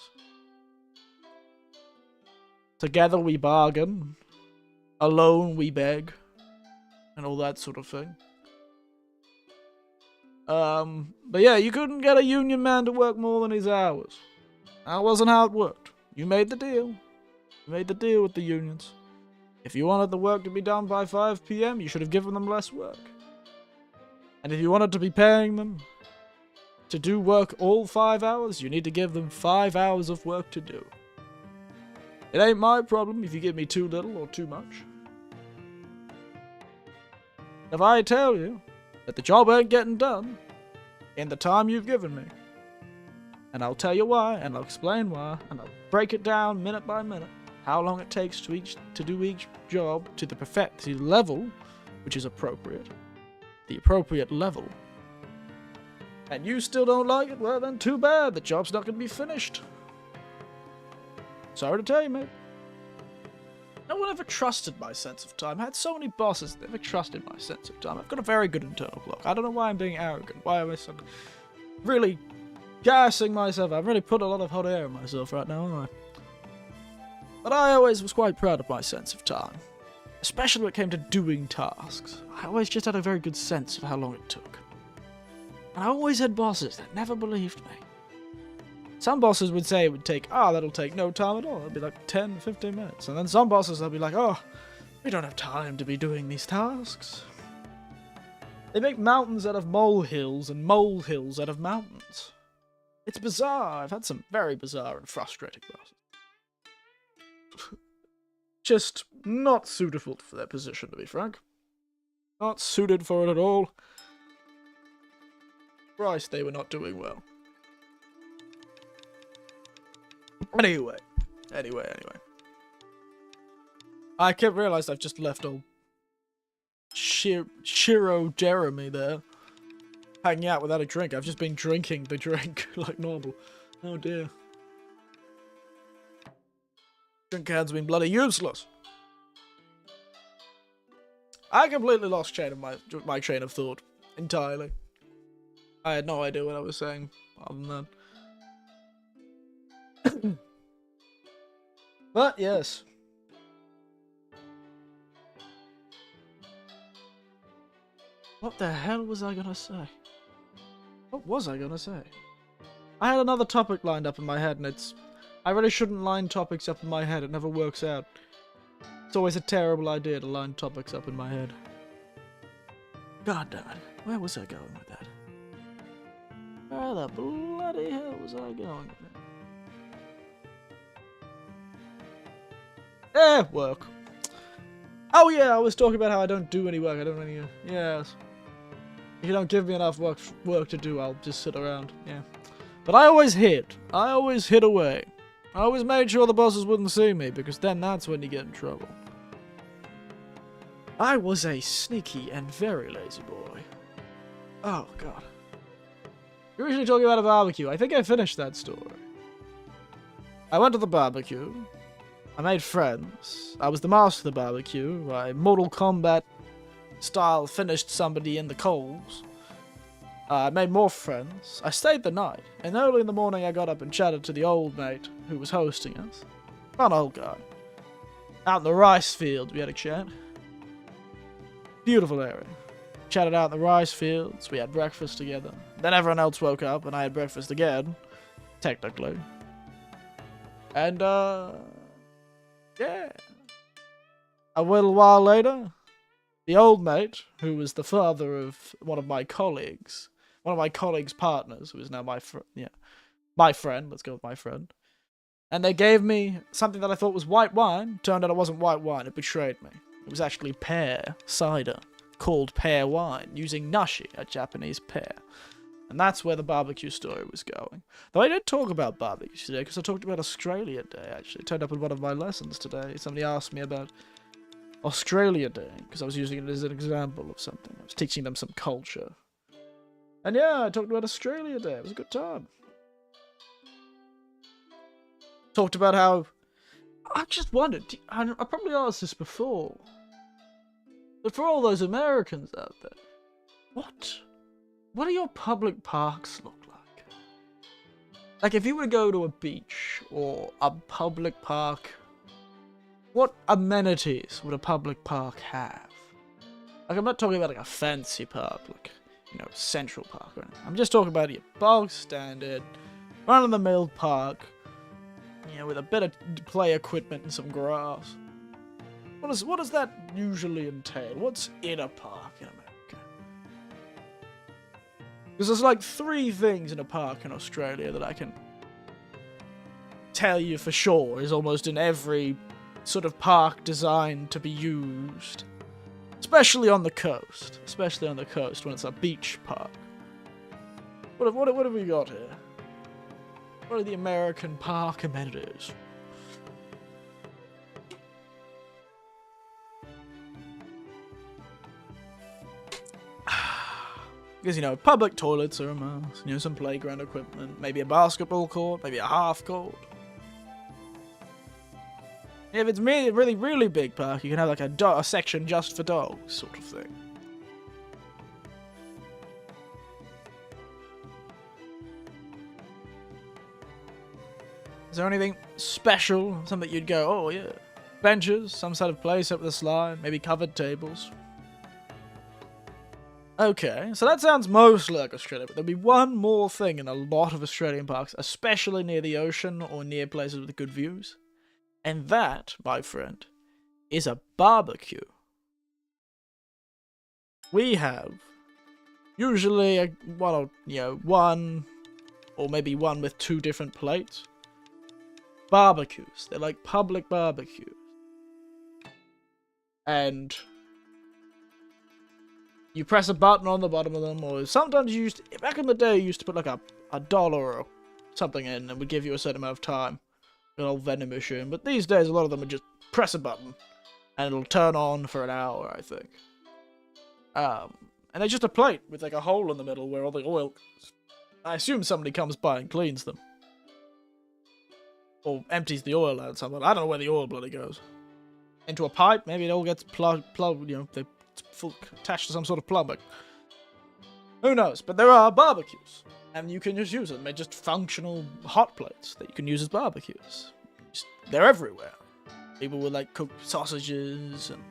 [SPEAKER 1] Together we bargain. Alone we beg. And all that sort of thing. But yeah, you couldn't get a union man to work more than his hours. That wasn't how it worked. You made the deal. You made the deal with the unions. If you wanted the work to be done by 5 p.m., you should have given them less work. And if you wanted to be paying them to do work all 5 hours, you need to give them 5 hours of work to do. It ain't my problem if you give me too little or too much. If I tell you that the job ain't getting done in the time you've given me, and I'll tell you why, and I'll explain why, and I'll break it down minute by minute, how long it takes to do each job to the level which is appropriate, the appropriate level, and you still don't like it, well then too bad, the job's not going to be finished. Sorry to tell you, mate. No one ever trusted my sense of time. I had so many bosses that never trusted my sense of time. I've got a very good internal clock. I don't know why I'm being arrogant. Why am I so really gassing myself? I've really put a lot of hot air in myself right now, haven't I? But I always was quite proud of my sense of time. Especially when it came to doing tasks. I always just had a very good sense of how long it took. And I always had bosses that never believed me. Some bosses would say that'll take no time at all. It'd be like 10, 15 minutes. And then some bosses, they'll be like, We don't have time to be doing these tasks. They make mountains out of molehills and molehills out of mountains. It's bizarre. I've had some very bizarre and frustrating bosses. Just not suitable for their position, to be frank. Not suited for it at all. Christ, they were not doing well. Anyway. I kept realized I've just left old Shiro Jeremy there, hanging out without a drink. I've just been drinking the drink like normal. Oh dear. Drink can's been bloody useless. I completely lost my train of thought entirely. I had no idea what I was saying other than that. But yes. What the hell was I gonna say? What was I gonna say? I had another topic lined up in my head, and I really shouldn't line topics up in my head. It never works out. It's always a terrible idea to line topics up in my head. God damn it. Where was I going with that? Where the bloody hell was I going with that? Work. Oh yeah, I was talking about how I don't do any work. I don't really... yes. If you don't give me enough work to do, I'll just sit around. Yeah. But I always hid. I always hid away. I always made sure the bosses wouldn't see me, because then that's when you get in trouble. I was a sneaky and very lazy boy. Oh, God. You're usually talking about a barbecue. I think I finished that story. I went to the barbecue. I made friends. I was the master of the barbecue. I Mortal Kombat style finished somebody in the coals. I made more friends. I stayed the night. And early in the morning I got up and chatted to the old mate who was hosting us. Not an old guy. Out in the rice fields we had a chat. Beautiful area. Chatted out in the rice fields. We had breakfast together. Then everyone else woke up and I had breakfast again. Technically. And, yeah. A little while later, the old mate, who was the father of one of my colleagues' partners, who is now my friend, let's go with my friend. And they gave me something that I thought was white wine. Turned out it wasn't white wine, it betrayed me. It was actually pear cider, called pear wine, using nashi, a Japanese pear. And that's where the barbecue story was going. Though I did talk about barbecue today, because I talked about Australia Day, actually. It turned up in one of my lessons today. Somebody asked me about Australia Day, because I was using it as an example of something. I was teaching them some culture. And yeah, I talked about Australia Day. It was a good time. Talked about how... I just wondered, I probably asked this before, but for all those Americans out there, what do your public parks look like? Like, if you were to go to a beach or a public park, what amenities would a public park have? Like, I'm not talking about like a fancy park, like, you know, Central Park or anything. I'm just talking about your bog standard, run-of-the-mill park, you know, with a bit of play equipment and some grass. What does that usually entail? What's in a park in America? Because there's like 3 things in a park in Australia that I can tell you for sure is almost in every sort of park designed to be used. Especially on the coast. Especially on the coast when it's a beach park. What have we got here? What are the American park amenities? Because, you know, public toilets are a must. You know, some playground equipment. Maybe a basketball court. Maybe a half court. If it's really, really big park, you can have like a section just for dogs, sort of thing. Is there anything special? Something you'd go, oh yeah. Benches, some sort of place up the slide, maybe covered tables. Okay, so that sounds mostly like Australia, but there'll be one more thing in a lot of Australian parks, especially near the ocean or near places with good views. And that, my friend, is a barbecue. We have usually one or maybe one with 2 different plates. Barbecues. They're like public barbecues. And you press a button on the bottom of them, or sometimes back in the day, you used to put like a dollar or something in and would give you a certain amount of time. An old vending machine. But these days, a lot of them would just press a button and it'll turn on for an hour, I think. And they're just a plate with like a hole in the middle where all the oil goes. I assume somebody comes by and cleans them. Or empties the oil out somewhere. I don't know where the oil bloody goes. Into a pipe? Maybe it all gets plugged, it's attached to some sort of plumbing. Who knows? But there are barbecues. And you can just use them. They're just functional hot plates that you can use as barbecues. They're everywhere. People would like cook sausages and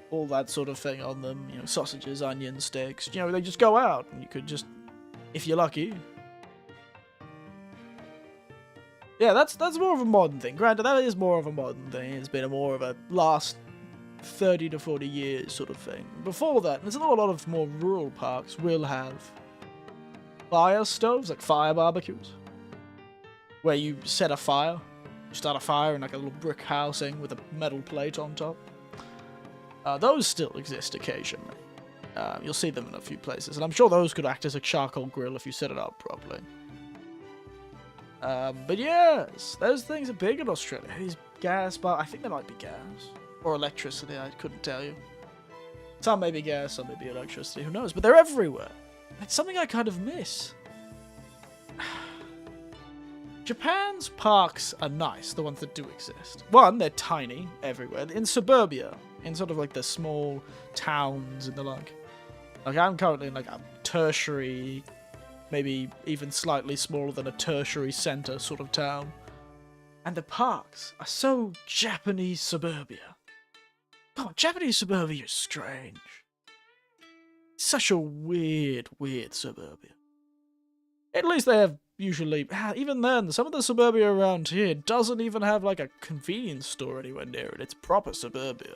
[SPEAKER 1] all that sort of thing on them. You know, sausages, onion steaks. You know, they just go out and you could just, if you're lucky. Yeah, that's more of a modern thing. Granted, that is more of a modern thing. It's been more of a last 30 to 40 years sort of thing. Before that, there's a lot of more rural parks will have fire stoves, like fire barbecues, where you set a fire. You start a fire in like a little brick housing with a metal plate on top. Those still exist occasionally. You'll see them in a few places, and I'm sure those could act as a charcoal grill if you set it up properly. But yes, those things are big in Australia. These gas I think they might be gas. Or electricity, I couldn't tell you. Some may be gas, some may be electricity, who knows? But they're everywhere. It's something I kind of miss. Japan's parks are nice, the ones that do exist. One, they're tiny everywhere. In suburbia, in sort of like the small towns and the like. Like I'm currently in like a tertiary, maybe even slightly smaller than a tertiary center sort of town. And the parks are so Japanese suburbia. God, Japanese suburbia is strange. Such a weird suburbia. At least they have usually, even then, some of the suburbia around here doesn't even have like a convenience store anywhere near it. It's proper suburbia.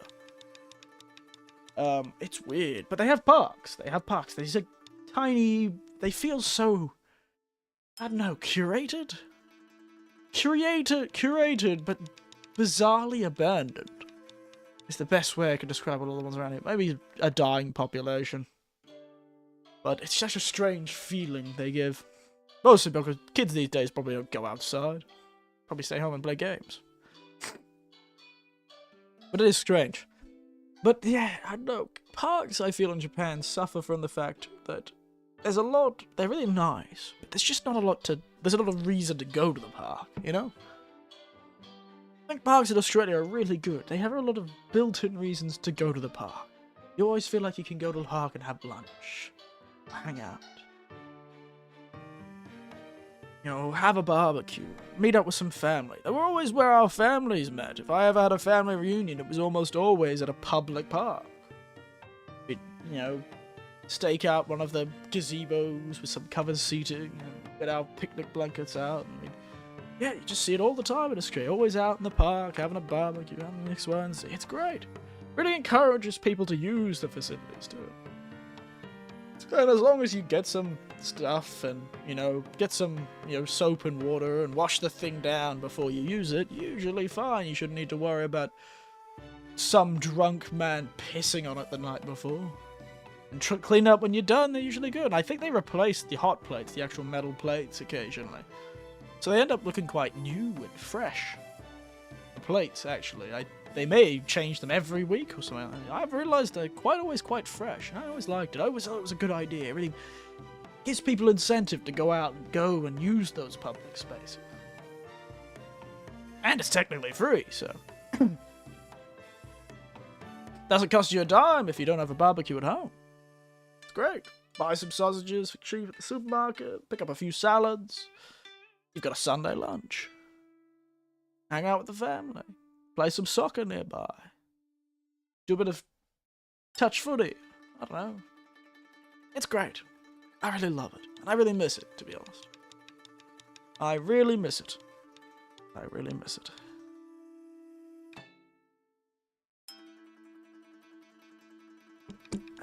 [SPEAKER 1] It's weird, but they have parks. These are tiny, they feel so, I don't know, curated, but bizarrely abandoned. It's the best way I could describe all the ones around here. Maybe a dying population. But it's such a strange feeling they give. Mostly because kids these days probably don't go outside. Probably stay home and play games. But it is strange. But yeah, I don't know. Parks, I feel, in Japan suffer from the fact that there's a lot, they're really nice, but there's just not a lot there's a lot of reason to go to the park, you know? I think parks in Australia are really good. They have a lot of built-in reasons to go to the park. You always feel like you can go to the park and have lunch. Hang out. You know, have a barbecue. Meet up with some family. They were always where our families met. If I ever had a family reunion, it was almost always at a public park. We'd, you know, stake out one of the gazebos with some covered seating, and get our picnic blankets out, and yeah, you just see it all the time in Australia. Always out in the park, having a barbecue, having the next one. It's great. Really encourages people to use the facilities too. And as long as you get some stuff and, you know, get some, you know, soap and water and wash the thing down before you use it, usually fine. You shouldn't need to worry about some drunk man pissing on it the night before. And clean up when you're done, they're usually good. And I think they replace the hot plates, the actual metal plates, occasionally. So they end up looking quite new and fresh. The plates, actually. They may change them every week or something. I've realised they're always quite fresh. I always liked it. I always thought it was a good idea. It really gives people incentive to go out and use those public spaces. And it's technically free, so. Doesn't cost you a dime if you don't have a barbecue at home. It's great. Buy some sausages for cheap at the supermarket. Pick up a few salads. You've got a Sunday lunch. Hang out with the family. Play some soccer nearby. Do a bit of touch footy. I don't know. It's great. I really love it. And I really miss it, to be honest. I really miss it.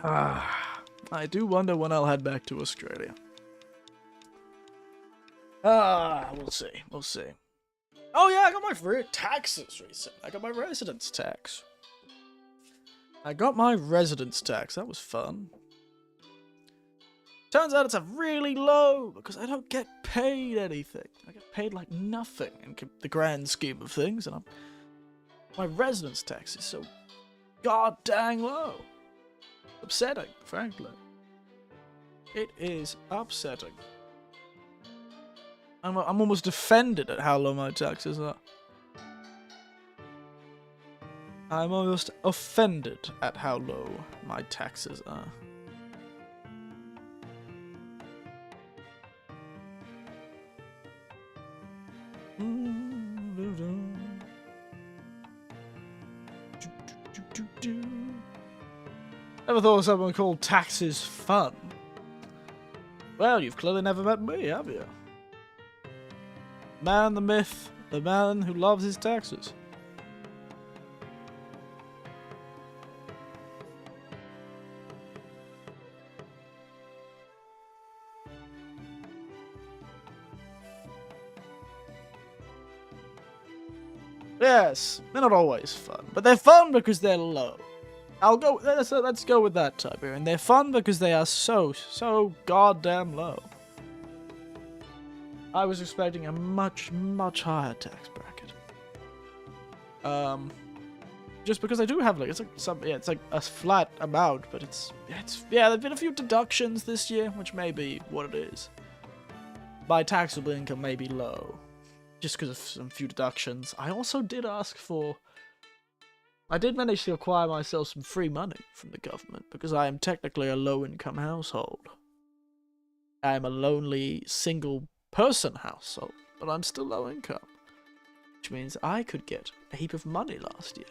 [SPEAKER 1] I do wonder when I'll head back to Australia. We'll see. We'll see. Oh yeah, I got my taxes recently. I got my residence tax. That was fun. Turns out it's a really low because I don't get paid anything. I get paid like nothing in the grand scheme of things, and my residence tax is so god dang low. Upsetting, frankly. It is upsetting. I'm almost offended at how low my taxes are. I'm almost offended at how low my taxes are. Never thought someone called taxes fun. Well, you've clearly never met me, have you? Man, the myth, the man who loves his taxes. Yes, they're not always fun, but they're fun because they're low. Let's go with that type here, and they're fun because they are so goddamn low. I was expecting a much higher tax bracket. Just because I do have it's like a flat amount, but there've been a few deductions this year, which may be what it is. My taxable income may be low, just because of some few deductions. I also did I did manage to acquire myself some free money from the government, because I am technically a low-income household. I am a lonely, single-person household, but I'm still low-income. Which means I could get a heap of money last year.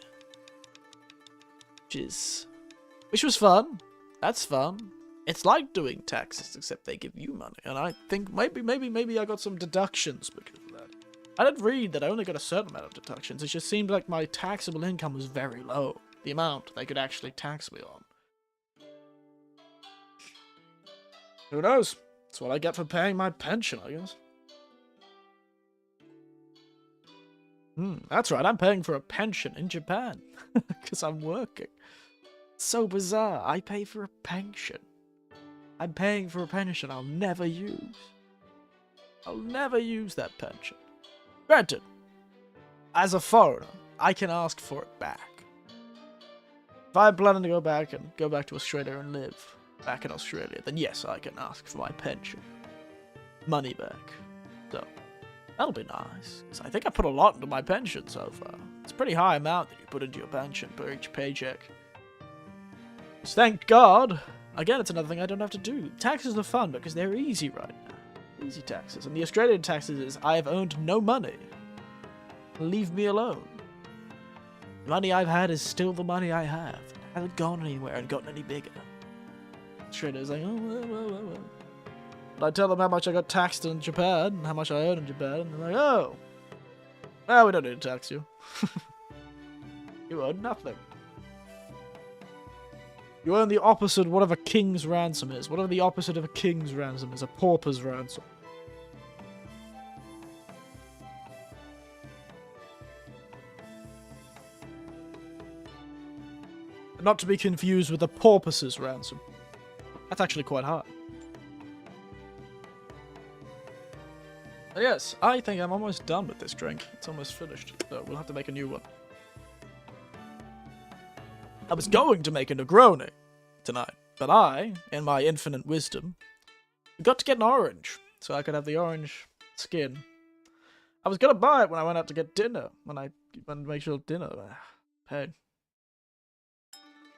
[SPEAKER 1] Which was fun. That's fun. It's like doing taxes, except they give you money, and I think maybe I got some deductions because of that. I did read that I only got a certain amount of deductions. It just seemed like my taxable income was very low. The amount they could actually tax me on. Who knows? That's what I get for paying my pension, I guess. That's right, I'm paying for a pension in Japan. Because I'm working. It's so bizarre. I pay for a pension. I'm paying for a pension I'll never use. I'll never use that pension. Granted, as a foreigner, I can ask for it back. If I'm planning to go back to Australia and live back in Australia, then yes, I can ask for my pension money back. So, that'll be nice. 'Cause I think I put a lot into my pension so far. It's a pretty high amount that you put into your pension per each paycheck. So thank God. Again, it's another thing I don't have to do. Taxes are fun because they're easy right now. Easy taxes. And the Australian taxes is, I have earned no money. Leave me alone. The money I've had is still the money I have. It hasn't gone anywhere and gotten any bigger. Australia's like, oh, well. But I tell them how much I got taxed in Japan, and how much I earn in Japan, and they're like, oh. Well, we don't need to tax you. You earn nothing. You earn the opposite of whatever a king's ransom is. Whatever the opposite of a king's ransom is. A pauper's ransom. Not to be confused with a porpoise's ransom. That's actually quite high. But yes, I think I'm almost done with this drink. It's almost finished. So we'll have to make a new one. I was going to make a Negroni tonight, but I, in my infinite wisdom, got to get an orange, so I could have the orange skin. I was gonna buy it when I went out to get dinner, when I went to make sure dinner. Pain.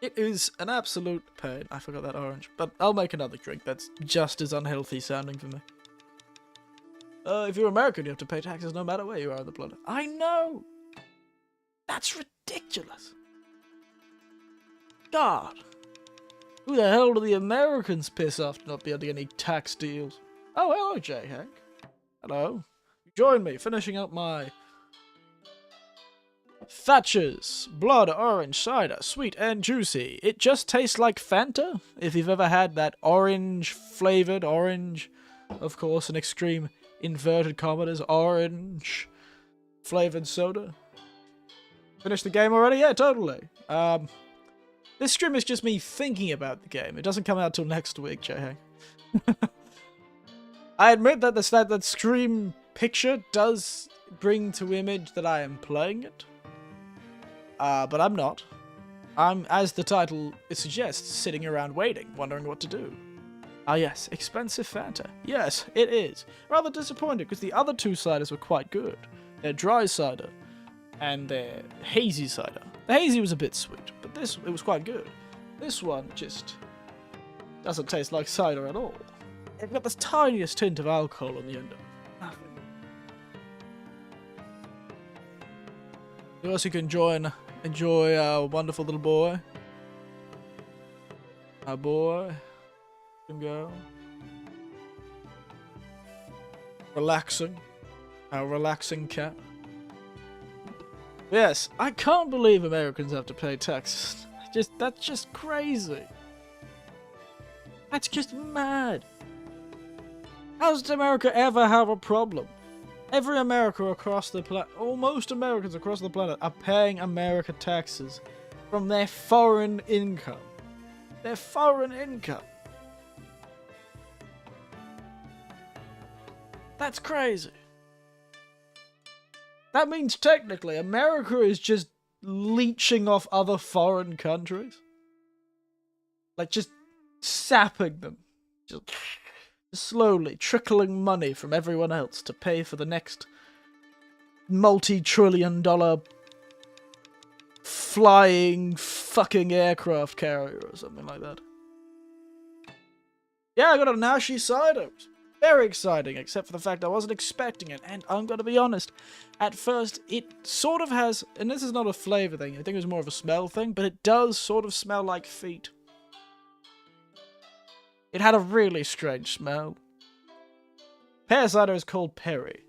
[SPEAKER 1] It is an absolute pain. I forgot that orange, but I'll make another drink that's just as unhealthy sounding for me. If you're American, you have to pay taxes no matter where you are on the planet. I know! That's ridiculous. God. Who the hell do the Americans piss off to not be able to get any tax deals? Oh, hello, J. Hank. Hello. Join me, finishing up my Thatcher's Blood Orange Cider, sweet and juicy. It just tastes like Fanta. If you've ever had that orange-flavored orange, of course, an extreme inverted commas orange-flavored soda. Finished the game already? Yeah, totally. This stream is just me thinking about the game. It doesn't come out till next week, Jay. I admit that that stream picture does bring to image that I am playing it. But I'm not. I'm, as the title suggests, sitting around waiting, wondering what to do. Ah yes, expensive Fanta. Yes, it is. Rather disappointed, because the other two ciders were quite good. Their dry cider and their hazy cider. The hazy was a bit sweet, but it was quite good. This one just doesn't taste like cider at all. It's got this tiniest tint of alcohol on the end of it. Nothing. You also can enjoy our wonderful little boy. Our boy and girl. Relaxing. Our relaxing cat. Yes, I can't believe Americans have to pay taxes. That's just crazy. That's just mad. How does America ever have a problem? Every America across the planet, almost Americans across the planet, are paying America taxes from their foreign income. Their foreign income. That's crazy. That means technically America is just leeching off other foreign countries. Like just sapping them. Just slowly trickling money from everyone else to pay for the next multi-trillion-dollar flying fucking aircraft carrier or something like that. Yeah, I got a Nashi cider. It was very exciting, except for the fact I wasn't expecting it. And I'm gonna be honest, at first it sort of has, and this is not a flavor thing, I think it was more of a smell thing, but it does sort of smell like feet. It had a really strange smell. Pear cider is called Perry.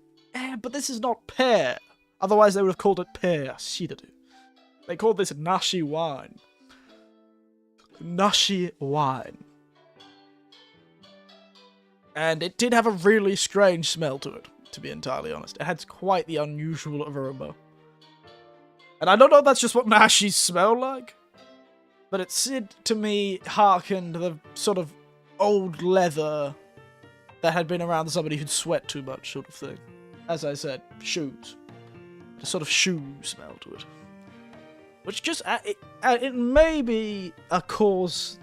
[SPEAKER 1] But this is not pear. Otherwise they would have called it pear cider. They called this Nashi wine. Nashi wine. And it did have a really strange smell to it, to be entirely honest. It had quite the unusual aroma. And I don't know if that's just what Nashis smell like, but it did, to me, hearken to the sort of old leather that had been around somebody who'd sweat too much sort of thing. As I said, shoes. A sort of shoe smell to it. Which just, it may be a caused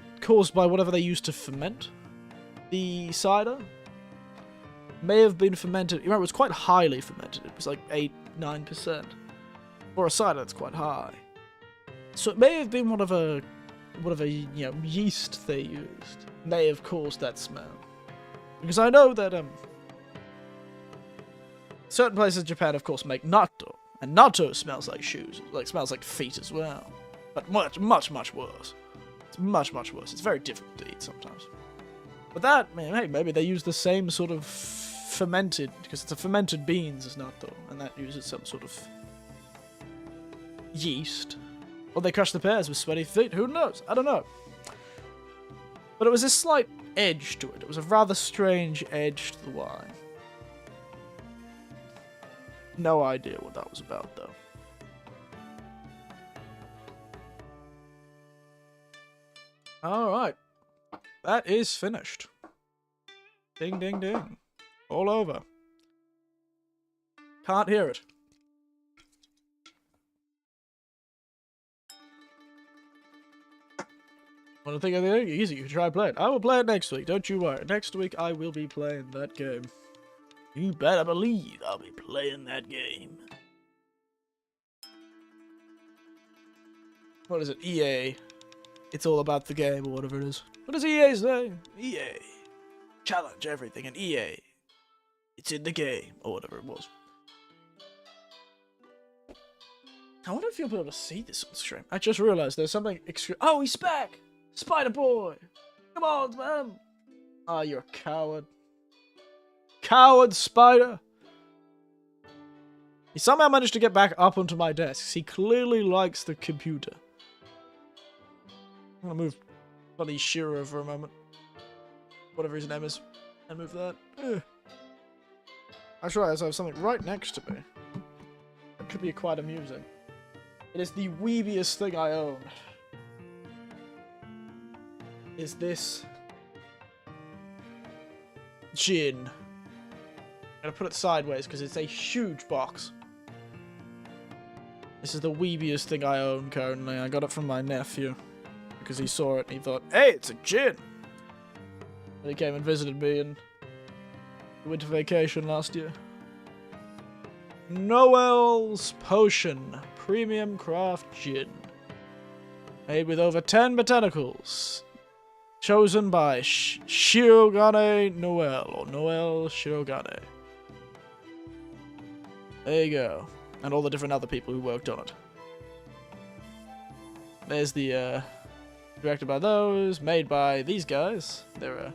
[SPEAKER 1] by whatever they used to ferment the cider. May have been fermented, you remember it was quite highly fermented, it was like 8-9%. For a cider that's quite high. So it may have been whatever yeast they used may have caused that smell. Because I know that certain places in Japan, of course, make natto, and natto smells like shoes, smells like feet as well. But much worse. It's much worse. It's very difficult to eat sometimes. But that, hey, maybe they use the same sort of fermented, because it's a fermented beans as natto, and that uses some sort of yeast. Or they crush the pears with sweaty feet. Who knows? I don't know. But it was a slight edge to it. It was a rather strange edge to the wine. No idea what that was about, though. Alright. That is finished. Ding, ding, ding. All over. Can't hear it. Want to think of anything? Easy, you can try play it. I will play it next week, don't you worry. Next week I will be playing that game. You better believe I'll be playing that game. What is it? EA. It's all about the game or whatever it is. What does EA say? EA. Challenge everything in EA. It's in the game or whatever it was. I wonder if you'll be able to see this on stream. I just realized there's something extreme. Oh, he's back! Spider Boy! Come on, man! Ah, you're a coward. Coward, Spider! He somehow managed to get back up onto my desk. He clearly likes the computer. I'm gonna move bloody Shiro for a moment. Whatever his name is. And move that. I realize I have something right next to me. That could be quite amusing. It is the weebiest thing I own. Is this gin. I'm gonna put it sideways because it's a huge box. This is the weebiest thing I own currently. I got it from my nephew because he saw it and he thought, hey, it's a gin. And he came and visited me in the winter vacation last year. Noel's Potion Premium Craft Gin. Made with over 10 botanicals. Chosen by Shirogane Noel, or Noel Shirogane. There you go. And all the different other people who worked on it. There's the, directed by those, made by these guys. They're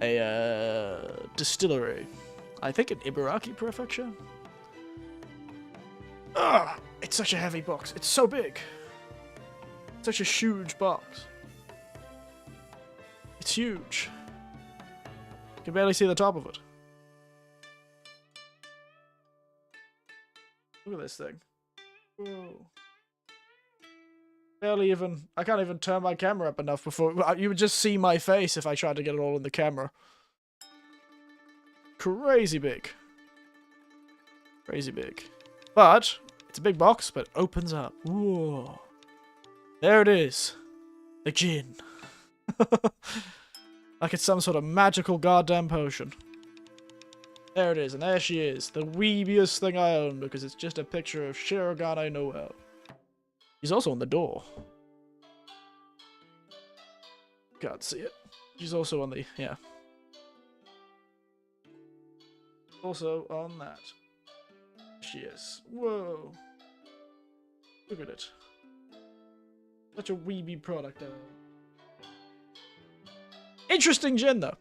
[SPEAKER 1] a distillery. I think in Ibaraki Prefecture. Ugh! It's such a heavy box. It's so big. Such a huge box. It's huge. You can barely see the top of it. Look at this thing. Whoa. Barely even... I can't even turn my camera up enough before... You would just see my face if I tried to get it all in the camera. Crazy big. Crazy big. But, it's a big box, but it opens up. Whoa. There it is. The gin. Like it's some sort of magical goddamn potion. There it is, and there she is. The weebiest thing I own, because it's just a picture of Shirogane Noel. She's also on the door. Can't see it. She's also on the... yeah. Also on that. She is. Whoa. Look at it. Such a weeby product. Interesting gin, though.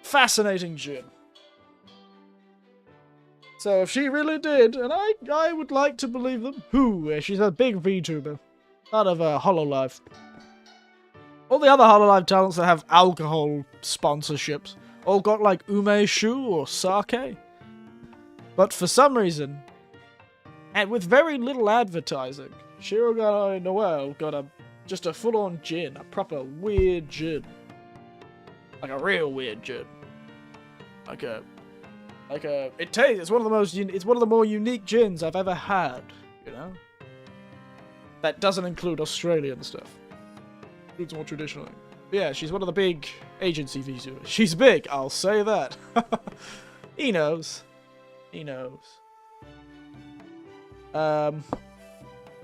[SPEAKER 1] Fascinating gin. So if she really did, and I would like to believe them, she's a big VTuber. Out of Hololive. All the other Hololive talents that have alcohol sponsorships all got like umeshu or sake. But for some reason, and with very little advertising, Shirogane Noel got just a full-on gin, a proper weird gin. Like a real weird gin. It's one of the most, it's one of the more unique gins I've ever had, you know? That doesn't include Australian stuff. Includes more traditionally. But yeah, she's one of the big agency VTubers. She's big, I'll say that. He knows. He knows. From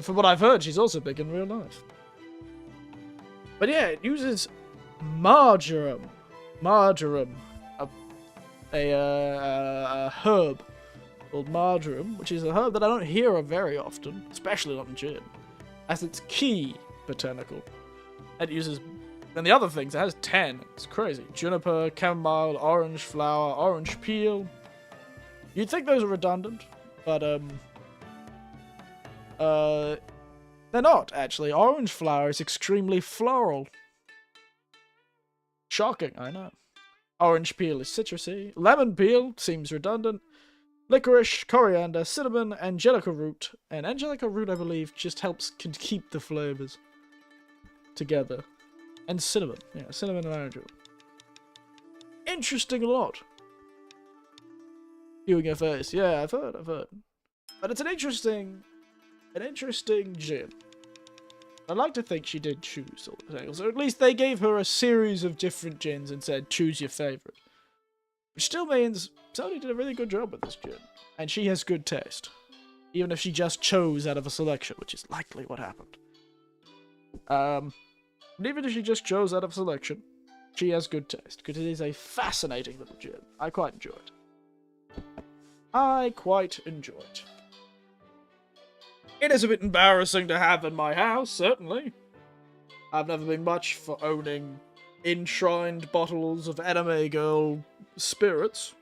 [SPEAKER 1] what I've heard, she's also big in real life. But yeah, it uses marjoram. Marjoram. A herb called marjoram, which is a herb that I don't hear of very often, especially not in gin, as its key botanical. It uses, and the other things, it has 10. It's crazy. Juniper, chamomile, orange flower, orange peel. You'd think those are redundant, but they're not, actually. Orange flower is extremely floral. Shocking, I know. Orange peel is citrusy. Lemon peel seems redundant. Licorice, coriander, cinnamon, angelica root. And angelica root, I believe, just can keep the flavors together. And cinnamon. Yeah, cinnamon and orange root. Interesting a lot. Viewing your face. Yeah, I've heard. But it's an interesting gin. I'd like to think she did choose all the things, or at least they gave her a series of different gins and said, choose your favourite. Which still means Sony did a really good job with this gin. And she has good taste. Even if she just chose out of a selection, which is likely what happened. But even if she just chose out of a selection, she has good taste, because it is a fascinating little gin. I quite enjoy it. I quite enjoy it. It is a bit embarrassing to have in my house, certainly. I've never been much for owning enshrined bottles of anime girl spirits.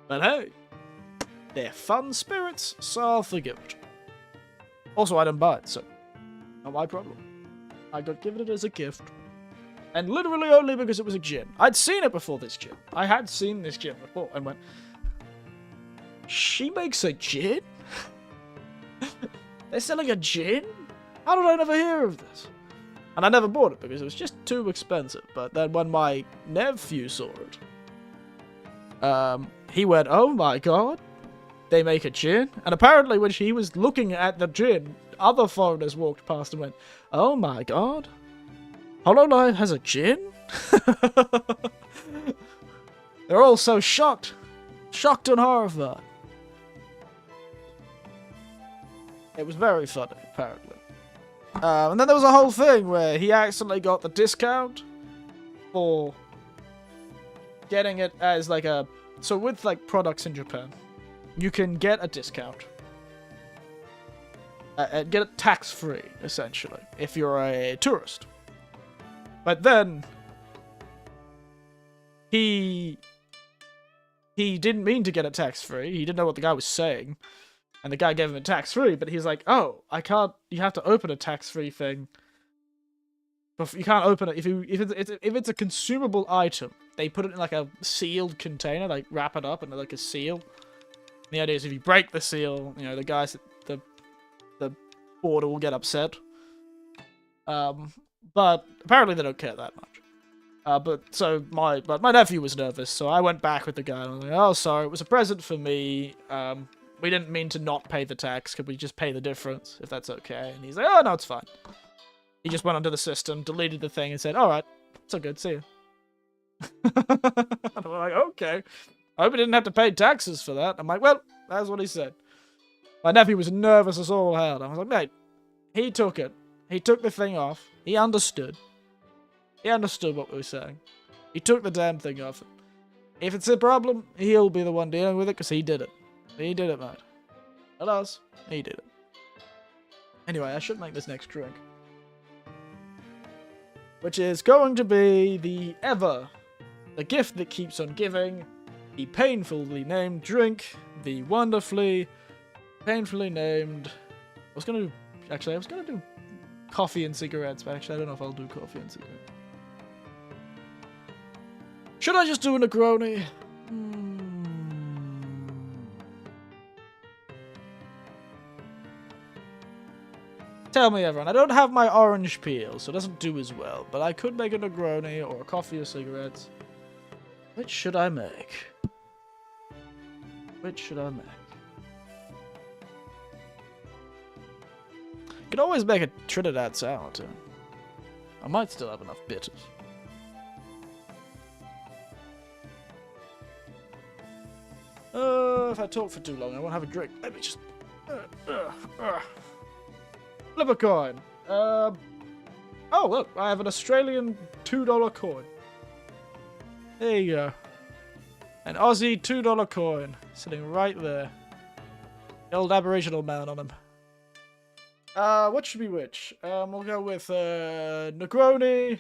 [SPEAKER 1] But hey, They're fun spirits, so I'll forgive it. Also, I didn't buy it, so not my problem. I got given it as a gift. And literally only because it was a gin. I'd seen it before this gin. I had seen this gin before and went, she makes a gin? They're selling a gin? How did I never hear of this? And I never bought it because it was just too expensive. But then when my nephew saw it, he went, oh my god, they make a gin? And apparently when he was looking at the gin, other foreigners walked past and went, oh my god, Hololive has a gin? They're all so shocked. Shocked and horrified. It was very funny, apparently. And then there was a whole thing where he accidentally got the discount for getting it as like a... So with like products in Japan, you can get a discount. And get it tax-free, essentially, if you're a tourist. But then he didn't mean to get it tax-free. He didn't know what the guy was saying. And the guy gave him it tax-free, but he's like, oh, I can't, you have to open a tax-free thing. You can't open it, if it's a consumable item, they put it in like a sealed container, like wrap it up in like a seal. And the idea is if you break the seal, you know, the guys at the border will get upset. But apparently they don't care that much. But my nephew was nervous, so I went back with the guy and I was like, oh, sorry, it was a present for me. We didn't mean to not pay the tax. Could we just pay the difference, if that's okay? And he's like, oh, no, it's fine. He just went onto the system, deleted the thing, and said, all right, it's all good, see you. And I'm like, okay. I hope he didn't have to pay taxes for that. I'm like, well, that's what he said. My nephew was nervous as all hell. I was like, mate, he took it. He took the thing off. He understood. He understood what we were saying. He took the damn thing off. If it's a problem, he'll be the one dealing with it, because he did it. He did it, mate. Not us. He did it. Anyway, I should make this next drink. Which is going to be the gift that keeps on giving, the painfully named drink, the wonderfully, painfully named... I was going to do coffee and cigarettes, but actually I don't know if I'll do coffee and cigarettes. Should I just do a Negroni? Tell me, everyone. I don't have my orange peel, so it doesn't do as well. But I could make a Negroni or a coffee or cigarettes. Which should I make? Which should I make? You could always make a Trinidad sour, too. I might still have enough bitters. If I talk for too long, I won't have a drink. Let me just... Flip a coin. Oh, look. I have an Australian $2 coin. There you go. An Aussie $2 coin. Sitting right there. The old Aboriginal man on him. What should be which? We'll go with, Negroni.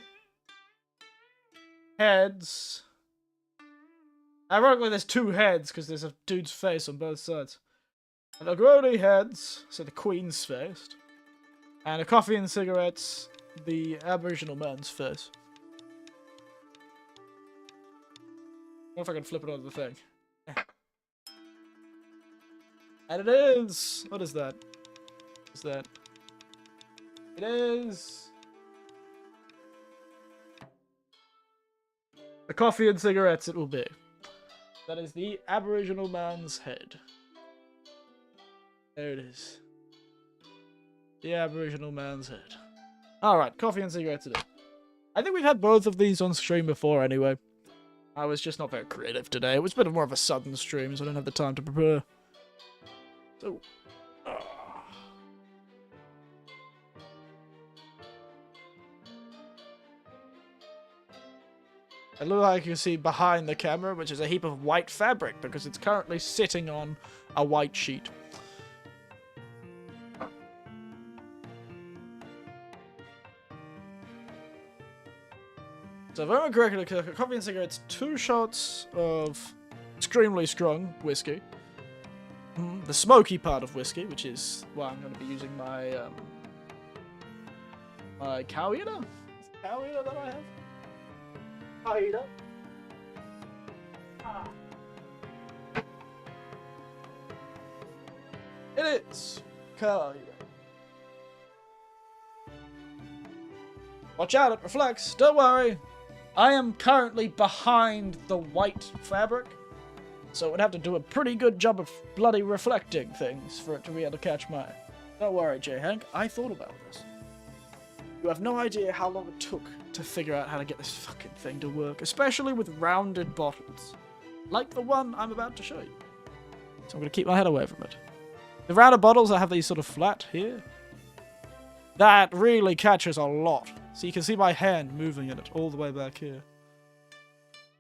[SPEAKER 1] Heads. Ironically, there's two heads, because there's a dude's face on both sides. A Negroni heads, so the Queen's face. And a coffee and cigarettes, the Aboriginal man's face. I wonder if I can flip it onto the thing. And it is! What is that? What is that? It is... the coffee and cigarettes it will be. That is the Aboriginal man's head. There it is. The Aboriginal man's head. Alright, coffee and cigarettes it is. I think we've had both of these on stream before anyway. I was just not very creative today. It was a bit more of a sudden stream, so I didn't have the time to prepare. So... It looks like you can see behind the camera, which is a heap of white fabric, because it's currently sitting on a white sheet. So if I remember correctly, coffee and cigarettes, 2 shots of extremely strong whiskey. the smoky part of whiskey, which is why I'm going to be using my my cow eater. Is it cow eater that I have? Cow eater. Ah. It is cow eater. Watch out, it reflects. Don't worry. I am currently behind the white fabric, so it would have to do a pretty good job of bloody reflecting things for it to be able to catch my eye. Don't worry, J. Hank. I thought about this. You have no idea how long it took to figure out how to get this fucking thing to work, especially with rounded bottles, like the one I'm about to show you. So I'm going to keep my head away from it. The rounded bottles that have these sort of flat here, that really catches a lot. So you can see my hand moving in it all the way back here.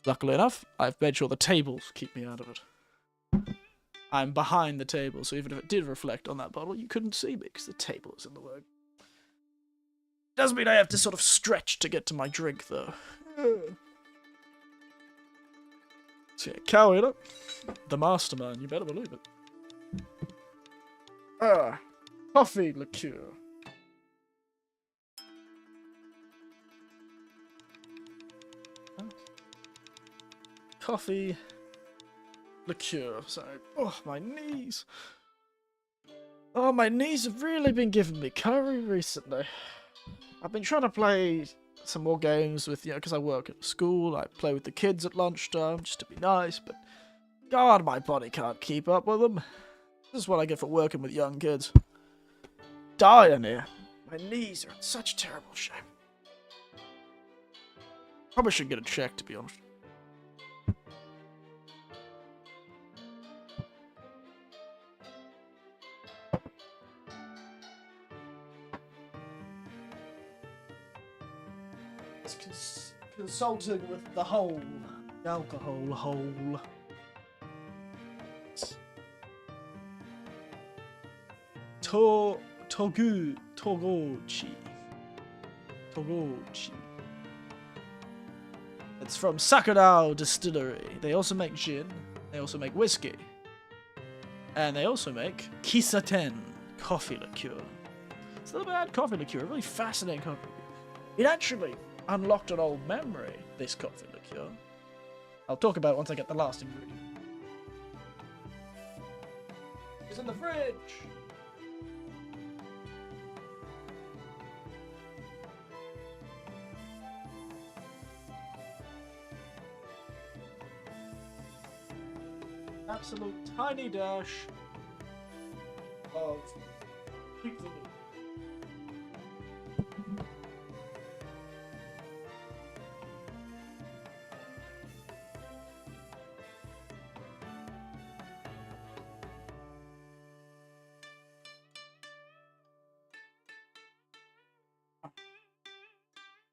[SPEAKER 1] Luckily enough, I've made sure the tables keep me out of it. I'm behind the table, so even if it did reflect on that bottle, you couldn't see me because the table is in the way. Doesn't mean I have to sort of stretch to get to my drink, though. So yeah, cow eater, the mastermind, you better believe it. Coffee liqueur. Coffee liqueur. Sorry. Oh, my knees. Oh, my knees have really been giving me curry recently. I've been trying to play some more games with, because I work at school. I play with the kids at lunchtime just to be nice, but God, my body can't keep up with them. This is what I get for working with young kids. Dying here. My knees are in such terrible shape. Probably should get it checked, to be honest. Consulting with the hole. The alcohol hole. Toguchi. It's from Sakadao Distillery. They also make gin. They also make whiskey. And they also make Kisaten coffee liqueur. It's not a bad coffee liqueur. A really fascinating coffee liqueur. It actually unlocked an old memory, this coffee liqueur. I'll talk about it once I get the last ingredient. It's in the fridge! Absolute tiny dash of pink vanilla.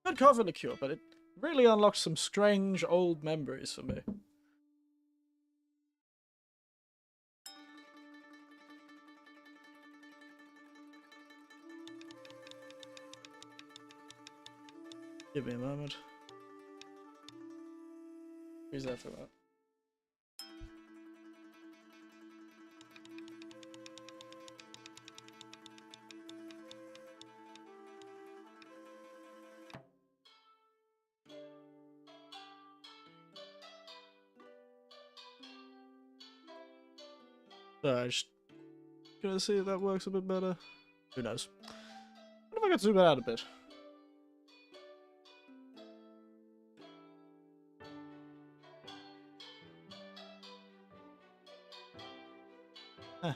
[SPEAKER 1] Good coffee liqueur, but it really unlocked some strange old memories for me. Give me a moment. Who's that for that? Sorry, just gonna see if that works a bit better. Who knows? What if I could zoom it out a bit?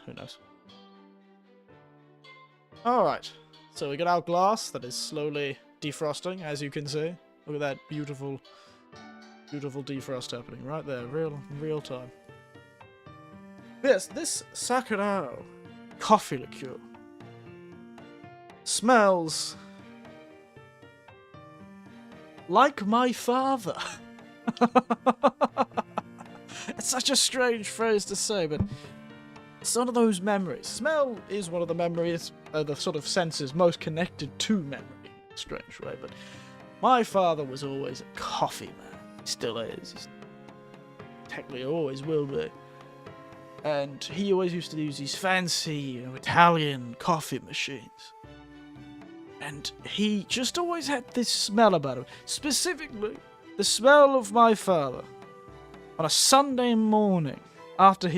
[SPEAKER 1] Who knows? Alright, so we got our glass that is slowly defrosting, as you can see. Look at that beautiful, beautiful defrost happening right there, real time. This Sakurao coffee liqueur smells like my father. It's such a strange phrase to say, but it's one of those memories. Smell is one of the memories, the sort of senses most connected to memory in a strange way, but my father was always a coffee man. He still is. He's technically always will be. And he always used to use these fancy, Italian coffee machines. And he just always had this smell about him. Specifically, the smell of my father on a Sunday morning after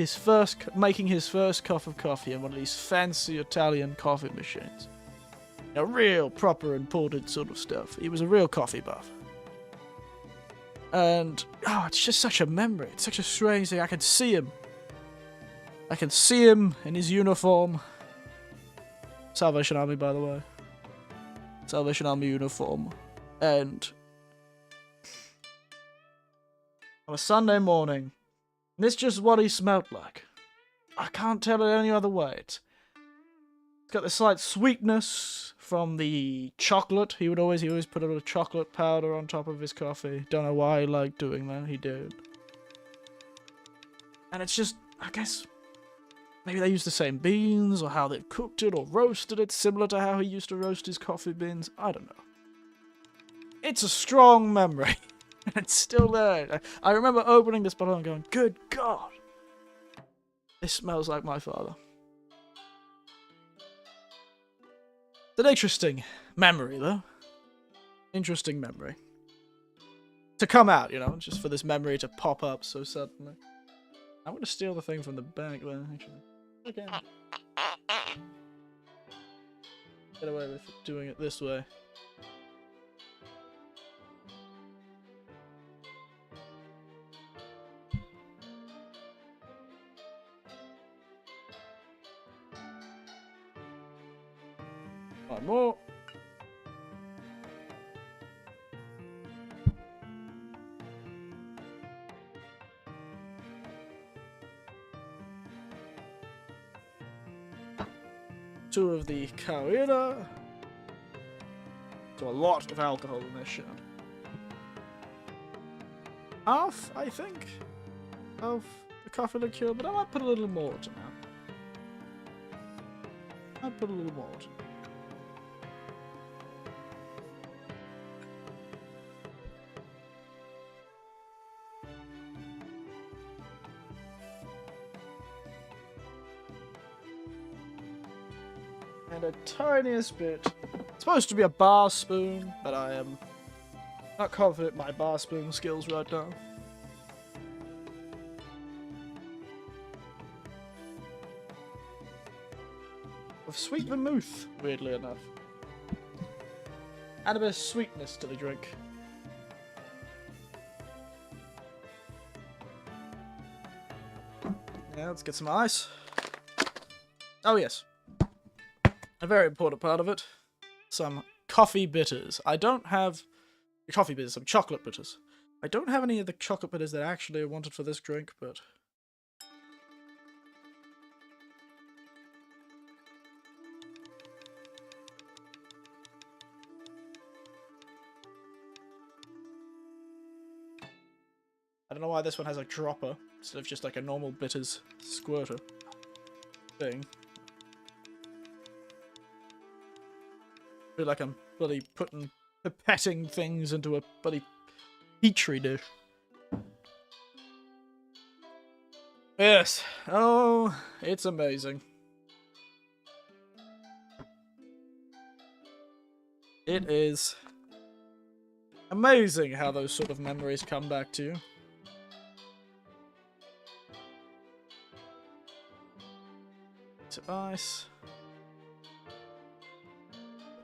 [SPEAKER 1] making his first cup of coffee in one of these fancy Italian coffee machines. Real proper imported sort of stuff. He was a real coffee buff. And, it's just such a memory. It's such a strange thing. I can see him. I can see him in his uniform. Salvation Army, by the way. Salvation Army uniform. And on a Sunday morning, this is just what he smelled like. I can't tell it any other way. It's got this slight sweetness from the chocolate. He always put a little chocolate powder on top of his coffee. Don't know why he liked doing that. He did. And it's just, I guess, maybe they used the same beans, or how they've cooked it, or roasted it, similar to how he used to roast his coffee beans. I don't know. It's a strong memory. It's still there. I remember opening this bottle and going, good God. This smells like my father. It's an interesting memory, though. Interesting memory. To come out, just for this memory to pop up so suddenly. I'm going to steal the thing from the back there, actually. Okay. Get away with doing it this way. One more. Two of the Carina. So a lot of alcohol in this shit. Half, I think, of the coffee liqueur, but I might put a little more to that. I'd put a little more to that. And a tiniest bit. It's supposed to be a bar spoon, but I am not confident in my bar spoon skills right now. With sweet vermouth, weirdly enough. Add a bit of sweetness to the drink. Yeah, let's get some ice. Oh yes. A very important part of it. Some coffee bitters. I don't have coffee bitters, some chocolate bitters. I don't have any of the chocolate bitters that actually I wanted for this drink, but I don't know why this one has a dropper instead of just like a normal bitters squirter thing. I feel like I'm bloody pipetting things into a bloody petri dish. Yes. Oh, it's amazing. It is amazing how those sort of memories come back to you. It's ice.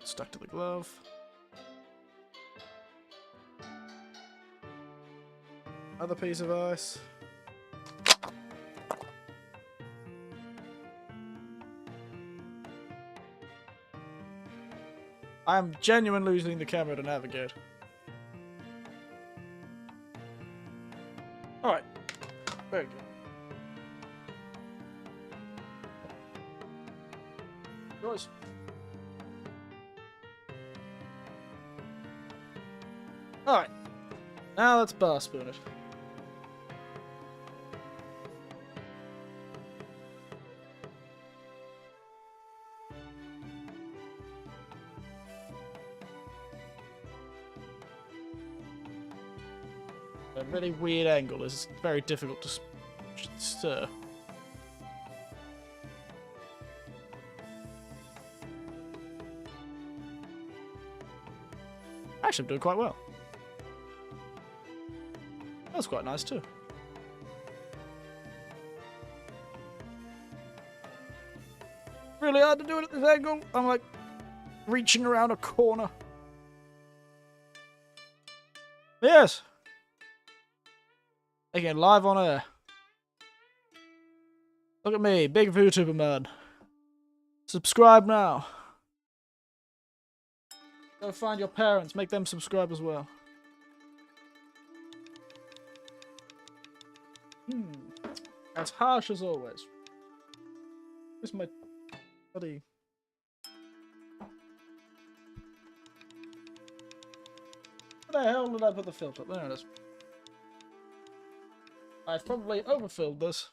[SPEAKER 1] Stuck to the glove. Other piece of ice. I'm genuinely losing the camera to navigate. Alright. Very good. Yours. Alright. Now let's bar spoon it. A really weird angle is very difficult to stir. Actually, I'm doing quite well. That's quite nice too. Really hard to do it at this angle. I'm like reaching around a corner. Yes. Again, live on air. Look at me, big Vtuber man. Subscribe now. Go find your parents, make them subscribe as well. As harsh as always. Where's my bloody... Where the hell did I put the filter? There it is. I've probably overfilled this.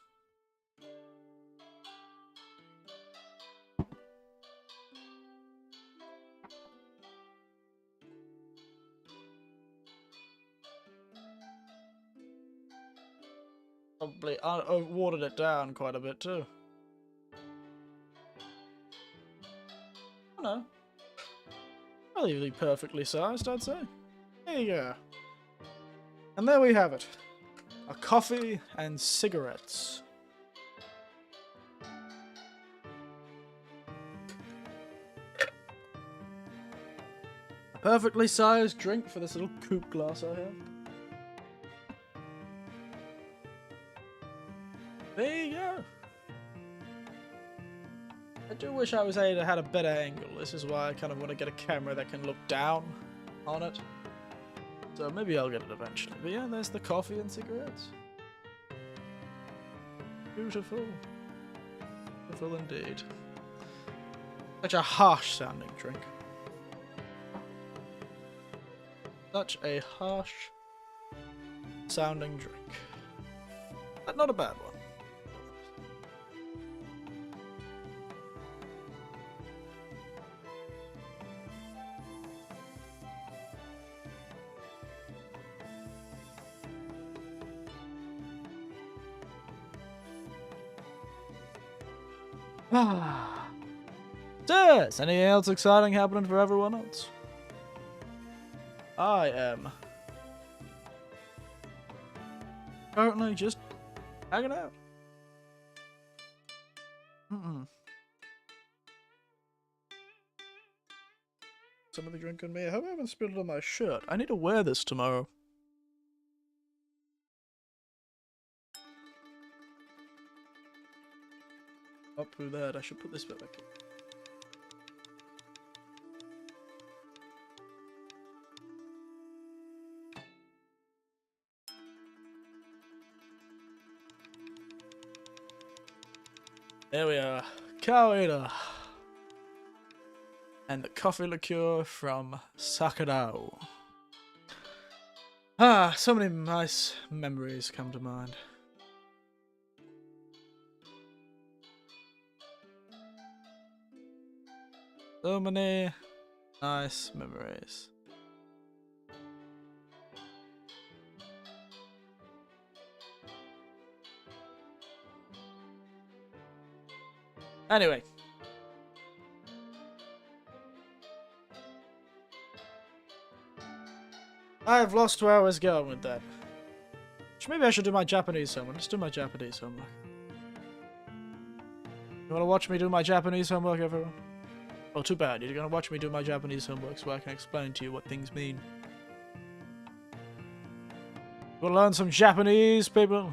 [SPEAKER 1] Probably watered it down quite a bit too. I don't know. Probably perfectly sized, I'd say. There you go. And there we have it. A coffee and cigarettes. A perfectly sized drink for this little coupe glass I have. There you go. I do wish I had a better angle. This is why I kind of want to get a camera that can look down on it. So maybe I'll get it eventually. But yeah, there's the coffee and cigarettes. Beautiful. Beautiful indeed. Such a harsh sounding drink. Such a harsh sounding drink. But not a bad one. Yes, anything else exciting happening for everyone else? I am currently just hanging out. Some of the drink on me. I hope I haven't spilled it on my shirt. I need to wear this tomorrow. Up through that, I should put this bit back in. There we are. Kawaii. And the coffee liqueur from Sakadao. Ah, so many nice memories come to mind. So many nice memories. Anyway. I've lost where I was going with that. Maybe I should do my Japanese homework. Let's do my Japanese homework. You wanna watch me do my Japanese homework, everyone? Oh, too bad. You're gonna watch me do my Japanese homework so I can explain to you what things mean. You wanna learn some Japanese, people?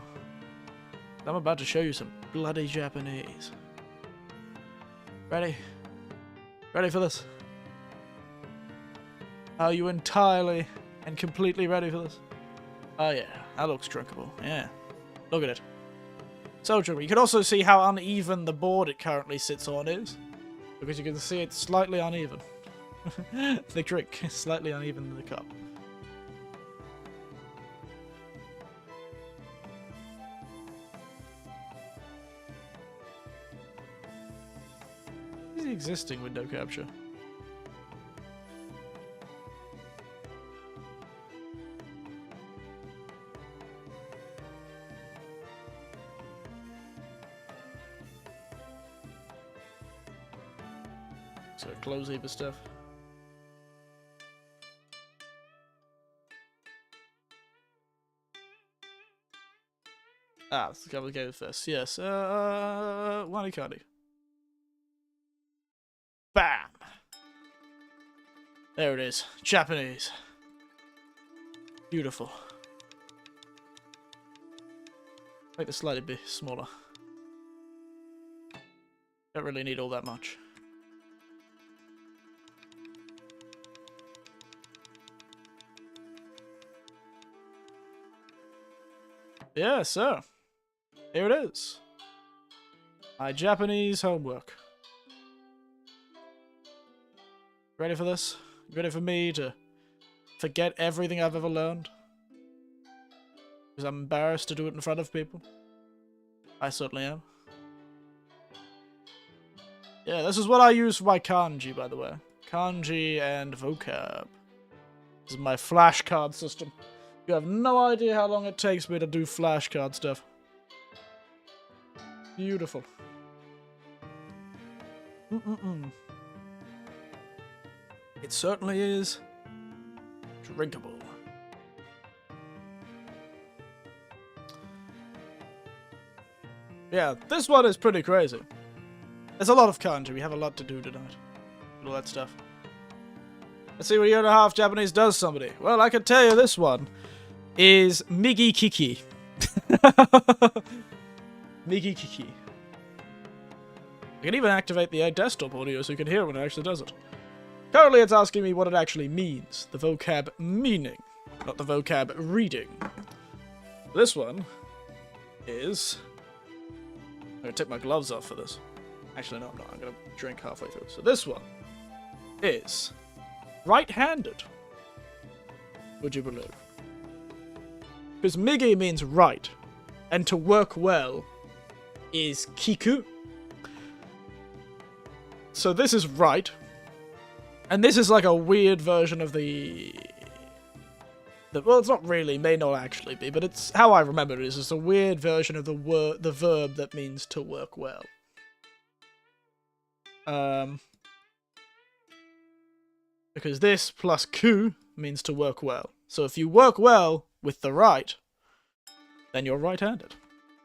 [SPEAKER 1] I'm about to show you some bloody Japanese. Ready? Ready for this? Are you entirely and completely ready for this? Oh yeah, that looks drinkable. Yeah. Look at it. So drinkable. You can also see how uneven the board it currently sits on is. Because you can see it's slightly uneven. The drink is slightly uneven in the cup. What is the existing window capture? So close heap of stuff. Ah, let's go with this. Yes. Wanikani. Bam! There it is. Japanese. Beautiful. Make this slightly bit smaller. Don't really need all that much. Yeah, so here it is. My Japanese homework. Ready for this? Ready for me to forget everything I've ever learned? Because I'm embarrassed to do it in front of people? I certainly am. Yeah, this is what I use for my kanji, by the way. Kanji and vocab. This is my flashcard system. You have no idea how long it takes me to do flashcard stuff. Beautiful. It certainly is drinkable. Yeah, this one is pretty crazy. There's a lot of kanji. We have a lot to do tonight. All that stuff. Let's see what a year and a half Japanese does somebody. Well, I can tell you this one is Migi Kiki. Migi Kiki. I can even activate the desktop audio so you can hear when it actually does it. Currently it's asking me what it actually means. The vocab meaning, not the vocab reading. This one is... I'm going to take my gloves off for this. Actually, no, I'm not. I'm going to drink halfway through. So this one is right-handed. Would you believe? Because Migi means right, and to work well is kiku. So this is right, and this is like a weird version of the well, it's not really, may not actually be, but it's how I remember it is. It's a weird version of the verb that means to work well. Because this plus ku means to work well. So if you work well with the right, then you're right-handed.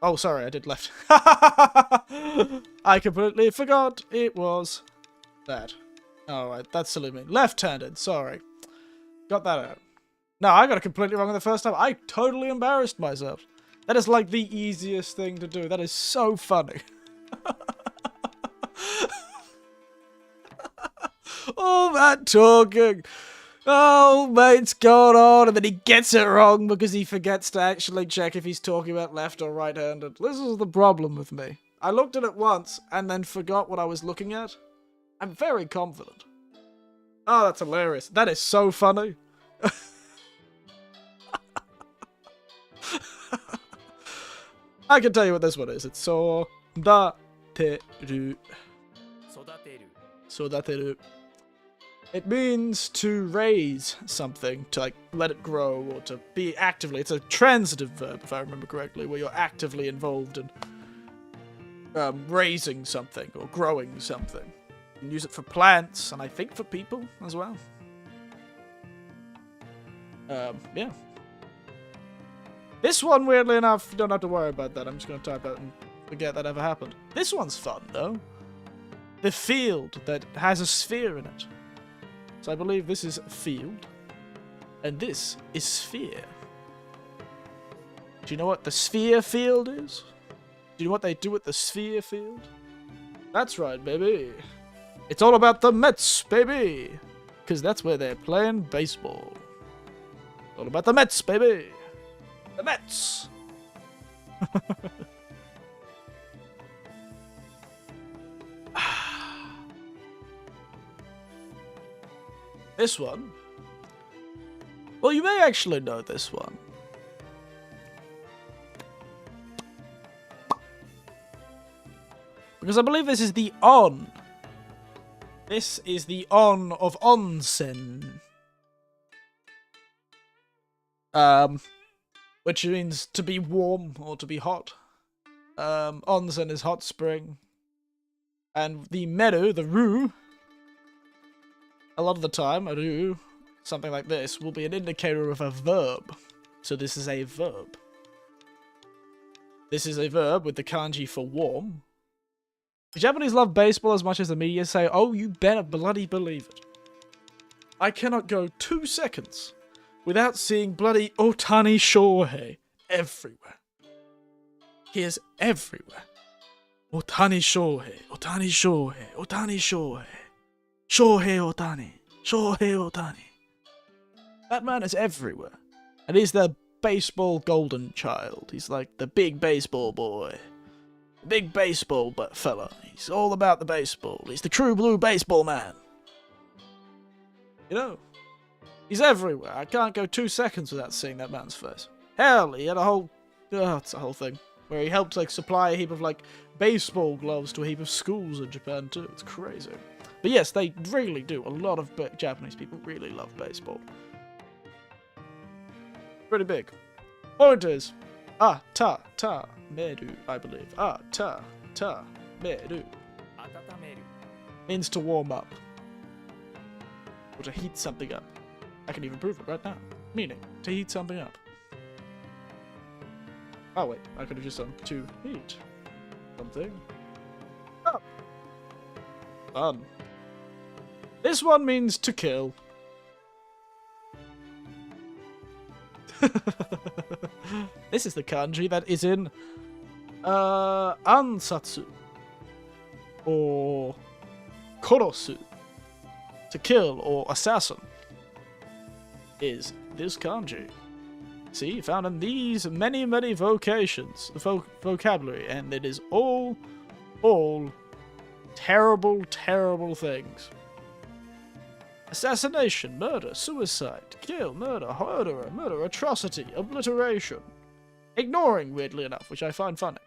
[SPEAKER 1] Oh, sorry, I did left. I completely forgot it was that. Alright, that's silly me. Left-handed, sorry. Got that out. No, I got it completely wrong the first time. I totally embarrassed myself. That is like the easiest thing to do. That is so funny. All that talking. Oh, mate's going on, and then he gets it wrong because he forgets to actually check if he's talking about left or right-handed. This is the problem with me. I looked at it once and then forgot what I was looking at. I'm very confident. Oh, that's hilarious. That is so funny. I can tell you what this one is. It's sodateru. Sodateru. It means to raise something, to like let it grow, or to be actively. It's a transitive verb, if I remember correctly, where you're actively involved in raising something or growing something. You can use it for plants, and I think for people as well. Yeah. This one, weirdly enough, you don't have to worry about that. I'm just going to type out and forget that ever happened. This one's fun, though. The field that has a sphere in it. So I believe this is field, and this is sphere. Do you know what the sphere field is? Do you know what they do at the sphere field? That's right, baby. It's all about the Mets, baby. Because that's where they're playing baseball. All about the Mets, baby. The Mets. This one. Well, you may actually know this one. Because I believe this is the on. This is the on of onsen. Which means to be warm or to be hot. Onsen is hot spring. And the meru, the ru, a lot of the time, a ru, something like this, will be an indicator of a verb. So this is a verb. This is a verb with the kanji for warm. The Japanese love baseball as much as the media say. Oh, you better bloody believe it. I cannot go 2 seconds without seeing bloody Otani Shohei everywhere. He is everywhere. Otani Shohei, Otani Shohei, Otani Shohei, Shohei Otani, Shohei Otani. That man is everywhere. And he's the baseball golden child. He's like the big baseball boy. Big baseball fella. He's all about the baseball. He's the true blue baseball man. You know, he's everywhere. I can't go 2 seconds without seeing that man's face. Hell, he had a whole... Oh, it's a whole thing. Where he helped, like, supply a heap of, like, baseball gloves to a heap of schools in Japan, too. It's crazy. But yes, they really do. A lot of Japanese people really love baseball. Pretty big. Point is... meru, I believe. Meru. Means to warm up. Or to heat something up. I can even prove it right now. Meaning, to heat something up. Oh wait, I could have just done to heat something up. Fun. This one means to kill. This is the kanji that is in ansatsu or korosu, to kill or assassin, is this kanji. See, found in these many vocations, vocabulary, and it is all terrible things. Assassination, murder, suicide, kill, murder, murder, atrocity, obliteration. Ignoring, weirdly enough, which I find funny.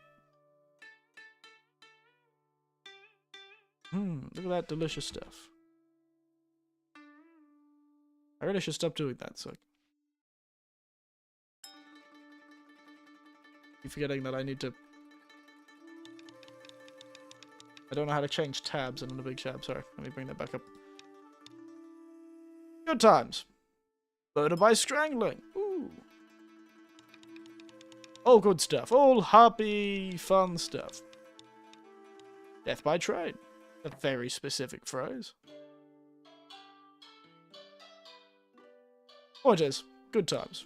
[SPEAKER 1] Look at that delicious stuff. I really should stop doing that, so... I'm forgetting that I need to... I don't know how to change tabs in a big tab, sorry. Let me bring that back up. Good times. Murder by strangling. Ooh. All good stuff. All happy, fun stuff. Death by train. A very specific phrase. Point is, good times.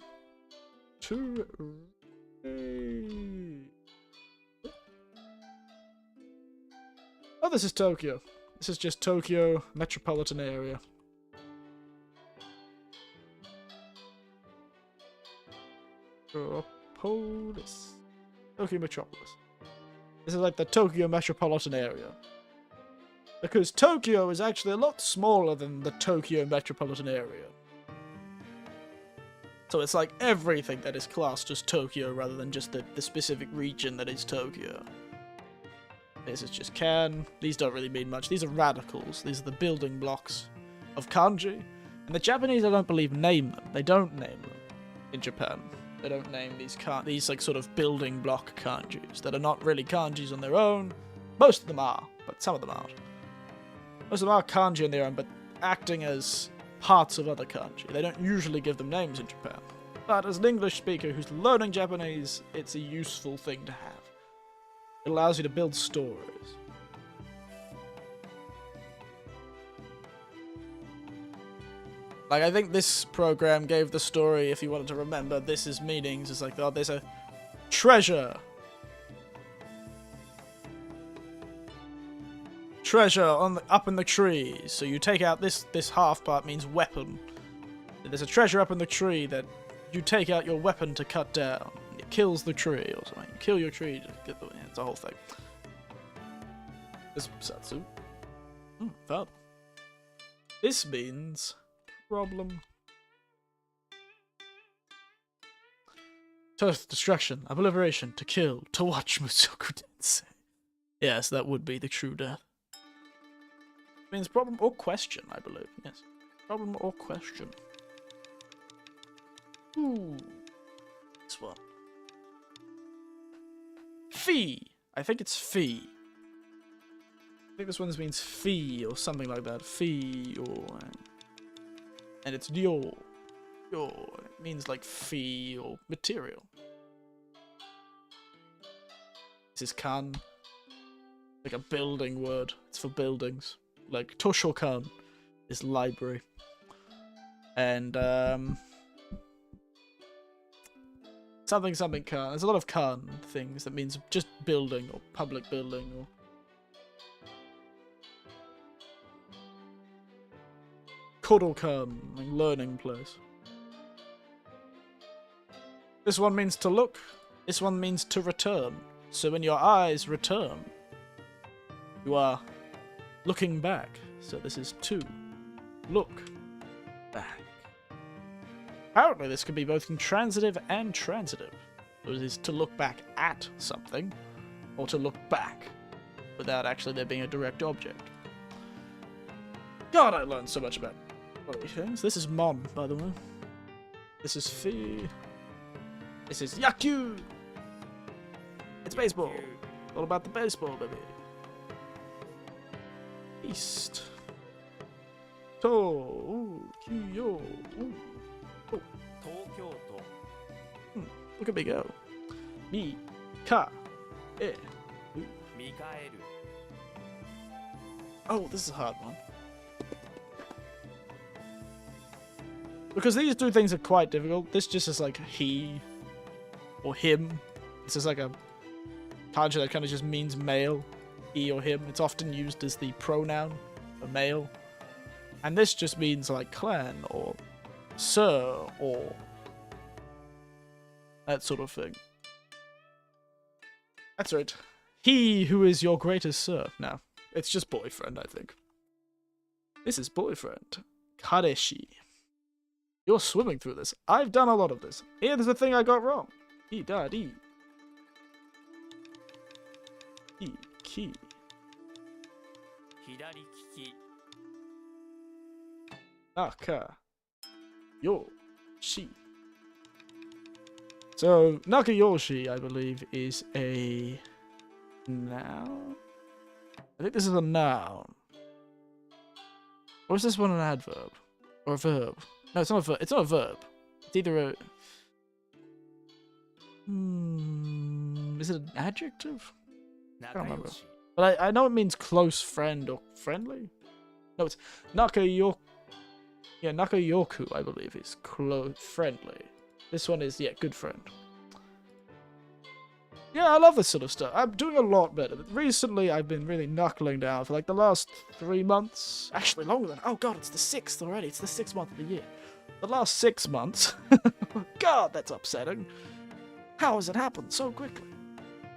[SPEAKER 1] Oh, this is Tokyo. This is just Tokyo metropolitan area. Metropolis. Tokyo Metropolis. This is like the Tokyo metropolitan area. Because Tokyo is actually a lot smaller than the Tokyo metropolitan area. So it's like everything that is classed as Tokyo rather than just the specific region that is Tokyo. This is just kan. These don't really mean much. These are radicals. These are the building blocks of kanji. And the Japanese, I don't believe, name them. They don't name them in Japan. They don't name these like sort of building block kanjis that are not really kanjis on their own. Most of them are, but some of them aren't. Most of them are kanji on their own, but acting as parts of other kanji. They don't usually give them names in Japan. But as an English speaker who's learning Japanese, it's a useful thing to have. It allows you to build stories. Like, I think this program gave the story, if you wanted to remember, this is meanings. It's like, oh, there's a treasure. Treasure up in the trees. So you take out this half part means weapon. There's a treasure up in the tree that you take out your weapon to cut down. It kills the tree or something. You kill your tree to get the... It's a whole thing. This Satsu. Fun. This means... problem. To destruction, obliteration, to kill, to watch Musoku Tensei. Yes, that would be the true death. It means problem or question, I believe. Yes. Problem or question. Ooh. This one. Fee. I think it's fee. I think this one means fee or something like that. Fee or... And it's ryo. Ryo. It means like fee or material. This is kan. Like a building word. It's for buildings. Like Toshokan is library. And something kan. There's a lot of kan things that means just building or public building or Kodokan, like learning place. This one means to look. This one means to return. So when your eyes return, you are looking back. So this is to look back. Apparently this could be both intransitive and transitive. So it is to look back at something, or to look back, without actually there being a direct object. God, I learned so much about things. This is Mon, by the way. This is Fi. This is Yaku! It's baseball. All about the baseball, baby. East. To. Ooh. Kiyo. Ooh. Oh. Look at me go. Mi. Ka. E. Oh, this is a hard one. Because these two things are quite difficult. This just is like he or him. This is like a kanji that kind of just means male, he or him. It's often used as the pronoun for male. And this just means like clan or sir or that sort of thing. That's right. He who is your greatest sir. No, it's just boyfriend, I think. This is boyfriend. Kareshi. You're swimming through this. I've done a lot of this. Here, there's a thing I got wrong. I-da-di. I-ki. Naka. Yo-shi. So, Nakayoshi, I believe, is a noun? I think this is a noun. Or is this one an adverb? Or a verb? No, it's not a verb. It's not a verb. It's either a... is it an adjective? I don't remember. But I know it means close friend or friendly. No, it's Nakayoku. Yeah, Nakayoku, I believe, is close friendly. This one is, yeah, good friend. Yeah, I love this sort of stuff. I'm doing a lot better. Recently, I've been really knuckling down for like the last 3 months. Actually, longer than... Oh, God, it's the 6th already. It's the 6th month of the year. The last 6 months. God, that's upsetting. How has it happened so quickly?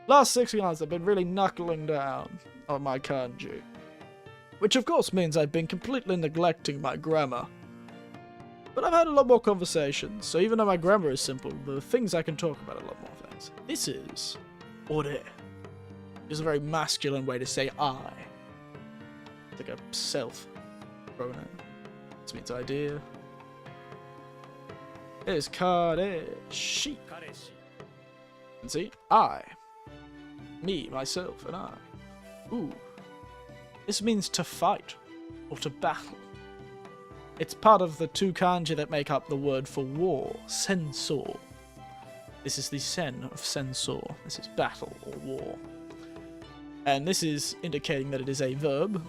[SPEAKER 1] Last 6 months, I've been really knuckling down on my kanji. Which, of course, means I've been completely neglecting my grammar. But I've had a lot more conversations, so even though my grammar is simple, the things I can talk about are a lot more things. This is ore. It's a very masculine way to say I. It's like a self pronoun. This means idea. It is kareshi. And see, I. Me, myself, and I. Ooh. This means to fight, or to battle. It's part of the two kanji that make up the word for war, senso. This is the sen of senso. This is battle or war. And this is indicating that it is a verb,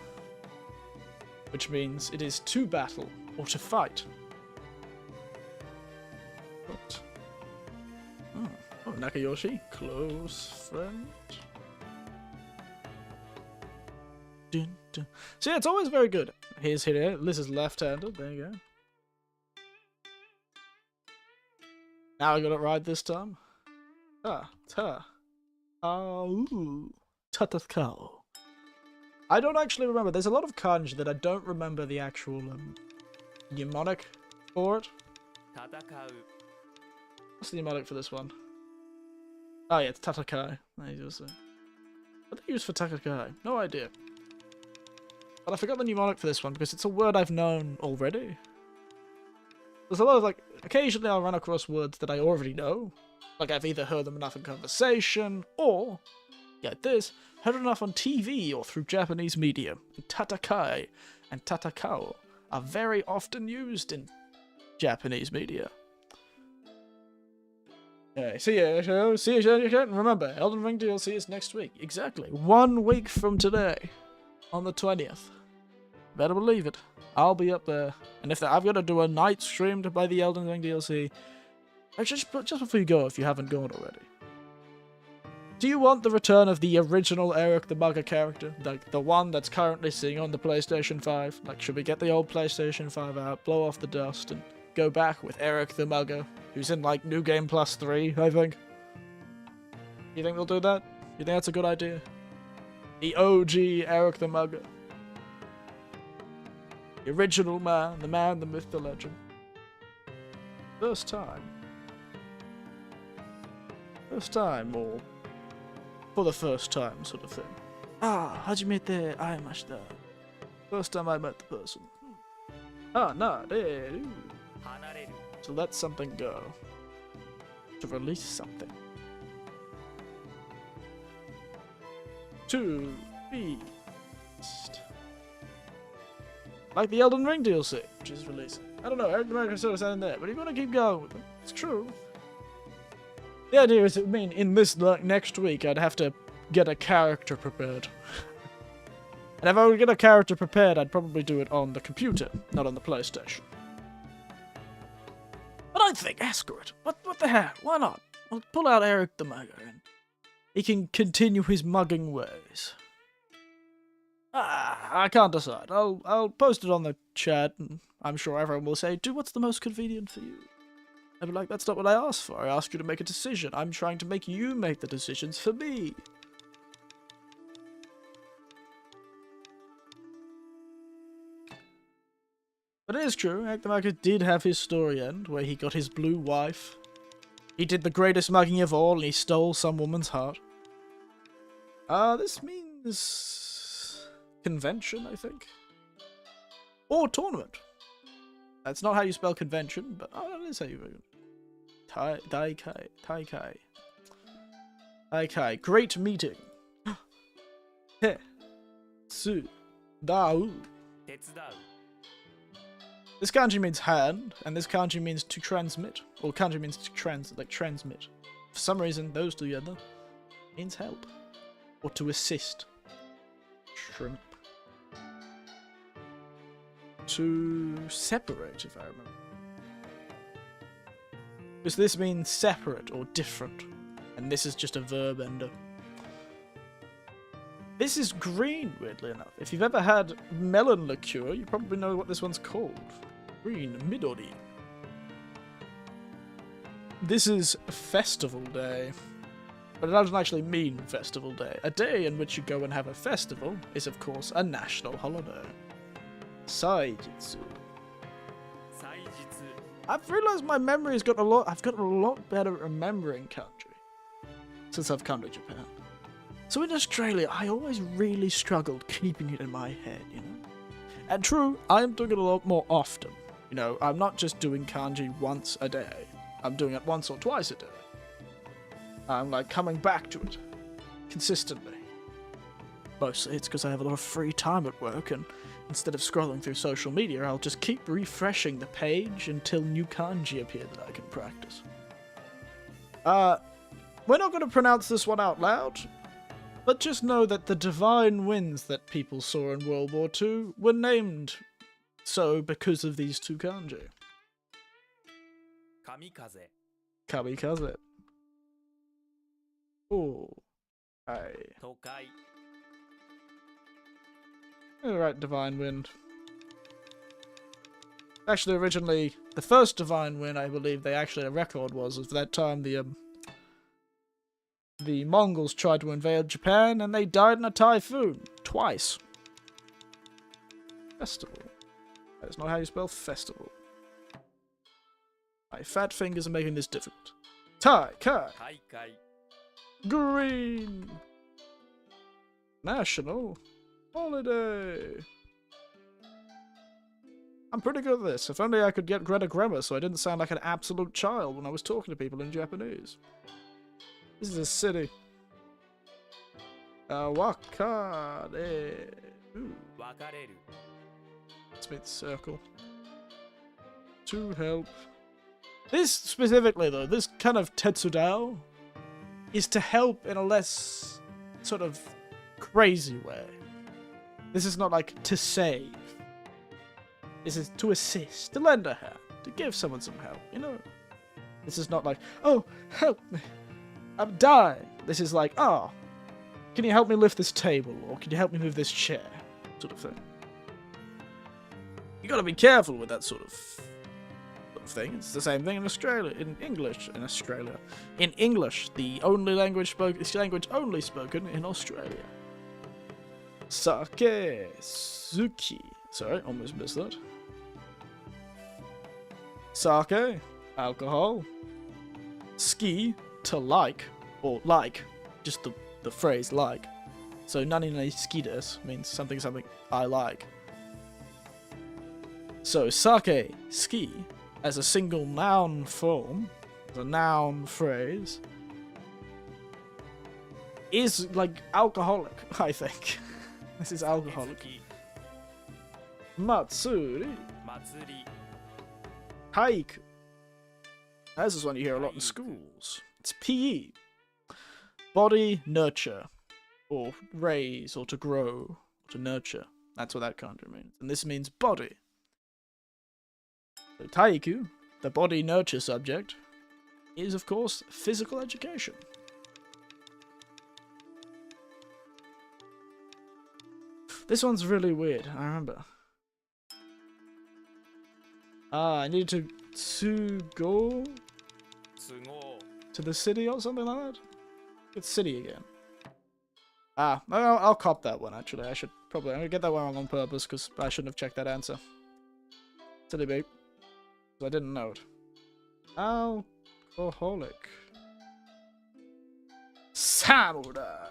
[SPEAKER 1] which means it is to battle or to fight. What? Oh, Nakayoshi, close friend. Dun, dun. So yeah, it's always very good. Here's here. Liz is left-handed. There you go. Now I got it right this time. Ta. Ooh. Tatakao. I don't actually remember. There's a lot of kanji that I don't remember the actual mnemonic for it. What's the mnemonic for this one? Oh yeah, it's tatakai. What do they use for tatakai? No idea. But I forgot the mnemonic for this one because it's a word I've known already. There's a lot of like, occasionally I'll run across words that I already know. Like I've either heard them enough in conversation or, get this, heard enough on TV or through Japanese media. And tatakai and tatakao are very often used in Japanese media. Yeah, see you. Remember, Elden Ring DLC is next week. Exactly. 1 week from today. On the 20th. Better believe it. I'll be up there. And if I've got to do a night stream to buy the Elden Ring DLC. Actually, just before you go, if you haven't gone already. Do you want the return of the original Eric the Mugger character? Like, the one that's currently sitting on the PlayStation 5? Like, should we get the old PlayStation 5 out, blow off the dust, and go back with Eric the Mugger, who's in, like, New Game Plus 3, I think? You think they'll do that? You think that's a good idea? The OG Eric the Mugger. The original man, the myth, the legend. First time. First time, or for the first time, sort of thing. Ah, hajimete aimashita. First time I met the person. Ah, nareru. To let something go. To release something. To beast. Like the Elden Ring DLC, which is releasing. I don't know, Eric the Mugger sort of in there, but you want to keep going with it. It's true. The idea is, in this next week, I'd have to get a character prepared. And if I would get a character prepared, I'd probably do it on the computer, not on the PlayStation. But I think, screw it. What the hell? Why not? I'll pull out Eric the Mugger and he can continue his mugging ways. I can't decide. I'll post it on the chat, and I'm sure everyone will say, "Do what's the most convenient for you." I'd be like, "That's not what I asked for. I asked you to make a decision. I'm trying to make you make the decisions for me." But it is true, Eric the Mugger did have his story end, where he got his blue wife. He did the greatest mugging of all, and he stole some woman's heart. This means convention, I think. Or tournament. That's not how you spell convention, but that is how you Taikai. Great meeting. He. Su. Dao. This kanji means hand, and this kanji means to transmit. Or kanji means to transmit. For some reason, those together means help. Or to assist. Shrimp. To separate, if I remember. Because this means separate or different. And this is just a verb ender. This is green, weirdly enough. If you've ever had melon liqueur, you probably know what this one's called. Green, Midori. This is Festival Day. But it doesn't actually mean Festival Day. A day in which you go and have a festival is, of course, a national holiday. Saijitsu. I've realized my memory has got I've gotten a lot better at remembering kanji since I've come to Japan. So in Australia, I always really struggled keeping it in my head, you know? And true, I am doing it a lot more often. You know, I'm not just doing kanji once a day. I'm doing it once or twice a day. I'm like coming back to it consistently. Mostly it's because I have a lot of free time at work, and instead of scrolling through social media, I'll just keep refreshing the page until new kanji appear that I can practice. We're not going to pronounce this one out loud, but just know that the divine winds that people saw in World War II were named so because of these two kanji.
[SPEAKER 2] Kamikaze.
[SPEAKER 1] Kamikaze. Oh. Aye.
[SPEAKER 2] Tokai.
[SPEAKER 1] Alright, divine wind. Actually, originally, the first divine wind, I believe a record was of that time the Mongols tried to invade Japan and they died in a typhoon. Twice. Festival. That's not how you spell festival. My fat fingers are making this difficult. Taikai. Green. National holiday. I'm pretty good at this. If only I could get Greta grammar so I didn't sound like an absolute child when I was talking to people in Japanese. This is a city. Wakare. Let's make the circle. To help. This specifically, though, this kind of Tetsudao is to help in a less sort of crazy way. This is not like to save. This is to assist, to lend a hand, to give someone some help, you know? This is not like, oh, help me, I'm dying. This is like, oh, can you help me lift this table, or can you help me move this chair, sort of thing. You gotta be careful with that sort of thing. It's the same thing in Australia, in English, In English, the only language only spoken in Australia. Sake, suki. Sorry, almost missed that. Sake, alcohol. Ski, to like, or like, just the phrase like. So nani nani ski desu means something I like. So sake, ski, as a single noun form, as a noun phrase, is like alcoholic, I think. This is alcoholic. Matsuri. Haiku. This is one you hear a lot in schools. It's PE. Body nurture. Or raise, or to grow, or to nurture. That's what that kanji means. And this means body. So taiku, the body nurture subject, is of course physical education. This one's really weird, I remember. I needed to go to the city or something like that. It's city again. I'll cop that one actually. I'm gonna get that one wrong on purpose because I shouldn't have checked that answer. Silly beep. I didn't know it. Alcoholic. Samurai.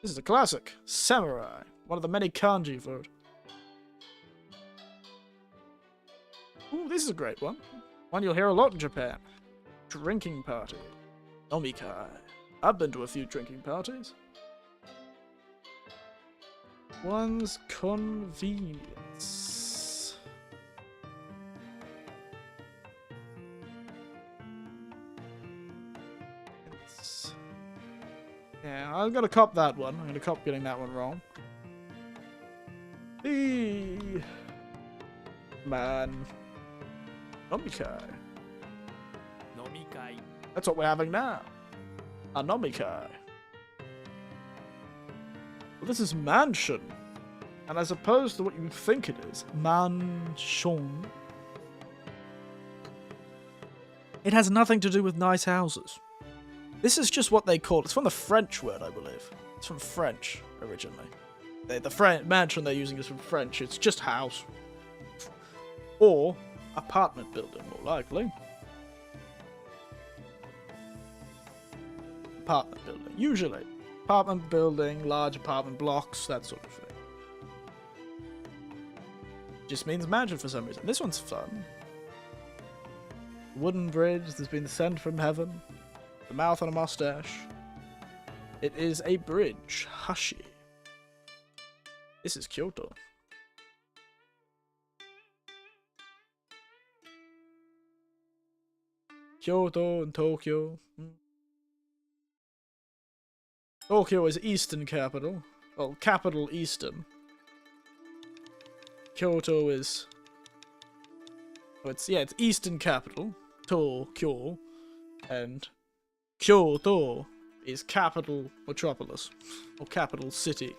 [SPEAKER 1] This is a classic. Samurai. One of the many kanji for it. Ooh, this is a great one. One you'll hear a lot in Japan. Drinking party. Nomikai. I've been to a few drinking parties. One's convenience. Yeah, I'm gonna cop that one. I'm gonna cop getting that one wrong. Man. Nomikai. That's what we're having now. A nomikai. Well, this is mansion. And as opposed to what you think it is, mansion, it has nothing to do with nice houses. This is just what they call it. It's from the French word, I believe. It's from French, originally. The mansion they're using is from French. It's just house. Or apartment building, more likely. Apartment building, usually. Apartment building, large apartment blocks, that sort of thing. Just means mansion for some reason. This one's fun. Wooden bridge that's been sent from heaven. The mouth on a mustache. It is a bridge. Hashi. This is Kyoto. Kyoto and Tokyo. Tokyo is Eastern capital. Well, capital Eastern. Kyoto is... Oh, it's Eastern capital. Tokyo. And Kyoto is capital metropolis. Or capital city.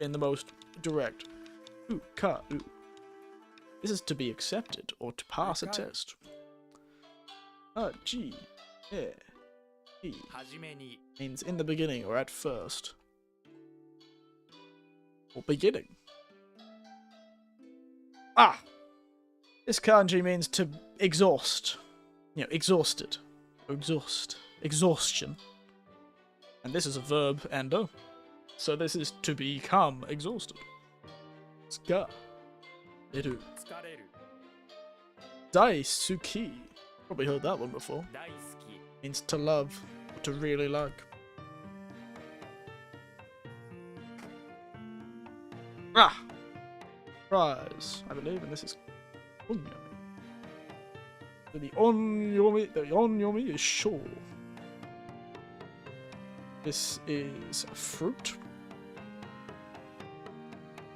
[SPEAKER 1] In the most direct. Ooh. This is to be accepted or to pass a test. G. Yeah. E. Means in the beginning or at first. Or beginning. This kanji means to exhaust. You know, exhausted. Exhaust. Exhaustion. And this is a verb endo. So this is to become exhausted. Tsuka. Eru. Daisuki. Probably heard that one before. Means to love. Or to really like. Prize, I believe, and this is... The onyomi is sure. This is a fruit.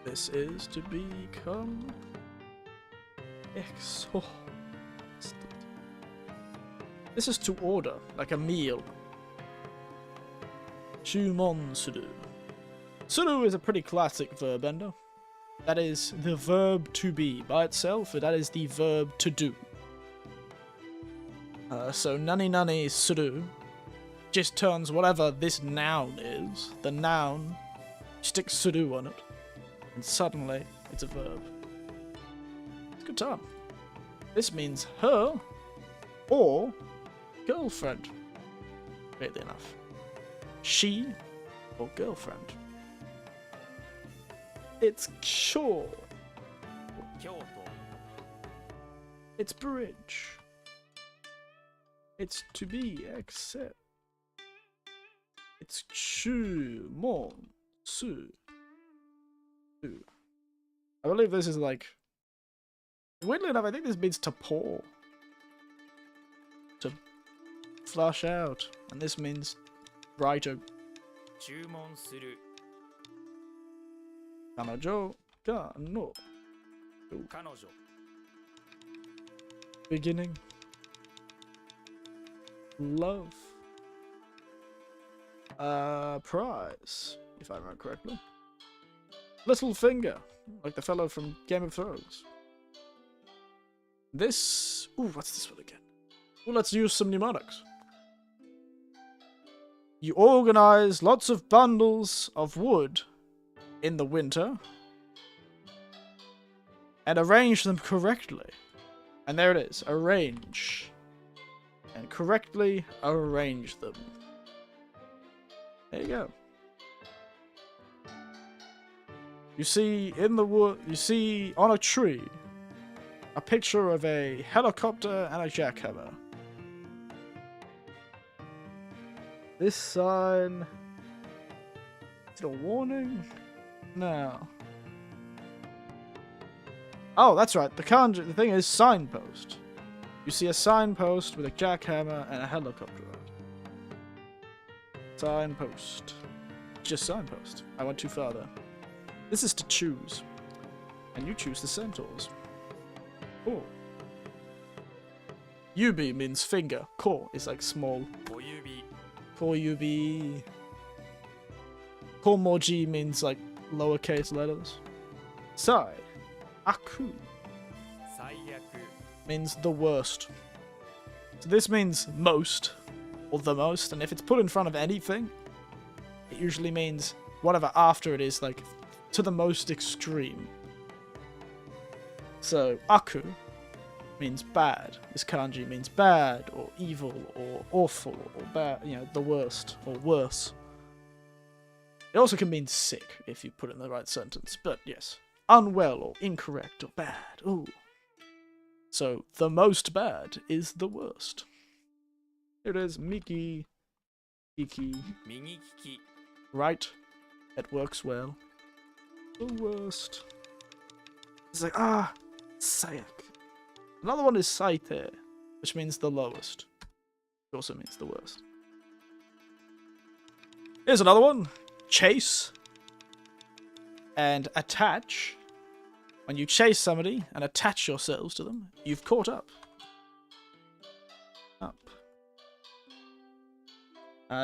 [SPEAKER 1] This is to become exhausted. This is to order, like a meal. Shumon suru. Suru is a pretty classic verb ender. That is the verb to be by itself, and that is the verb to do. So nani nani suru just turns whatever this noun is, the noun, sticks suru on it, and suddenly it's a verb. It's a good time. This means her or girlfriend, weirdly enough. She or girlfriend. It's kyo. It's bridge. It's to be accept. It's chu mon su. I believe this is like, weirdly enough, I think this means to pour. To flush out. And this means writer. Kanojo ga no. Beginning. Love. Prize, if I remember correctly. Little finger, like the fellow from Game of Thrones. This... Ooh, what's this one again? Well, let's use some mnemonics. You organize lots of bundles of wood in the winter and arrange them correctly. And there it is, arrange. And correctly arrange them. There you go. You see in the wood, you see on a tree a picture of a helicopter and a jackhammer. This sign, is it a warning? No. Oh, that's right. The thing is signpost. You see a signpost with a jackhammer and a helicopter on it. Signpost. Just signpost. I went too far there. This is to choose. And you choose the centaurs. Cool. Yubi means finger. Ko is like small. Koyubi. Komoji means like lowercase letters. Sai. Aku means the worst. So this means most, or the most, and if it's put in front of anything, it usually means whatever after it is, like, to the most extreme. So, aku means bad. This kanji means bad, or evil, or awful, or bad, you know, the worst, or worse. It also can mean sick, if you put it in the right sentence, but yes. Unwell, or incorrect, or bad. Ooh. So, the most bad is the worst. Here it is, Miki. Iki. Right. It works well. The worst. It's like, Sayak. Another one is Saite, which means the lowest. It also means the worst. Here's another one. Chase. And attach. When you chase somebody and attach yourselves to them, you've caught up.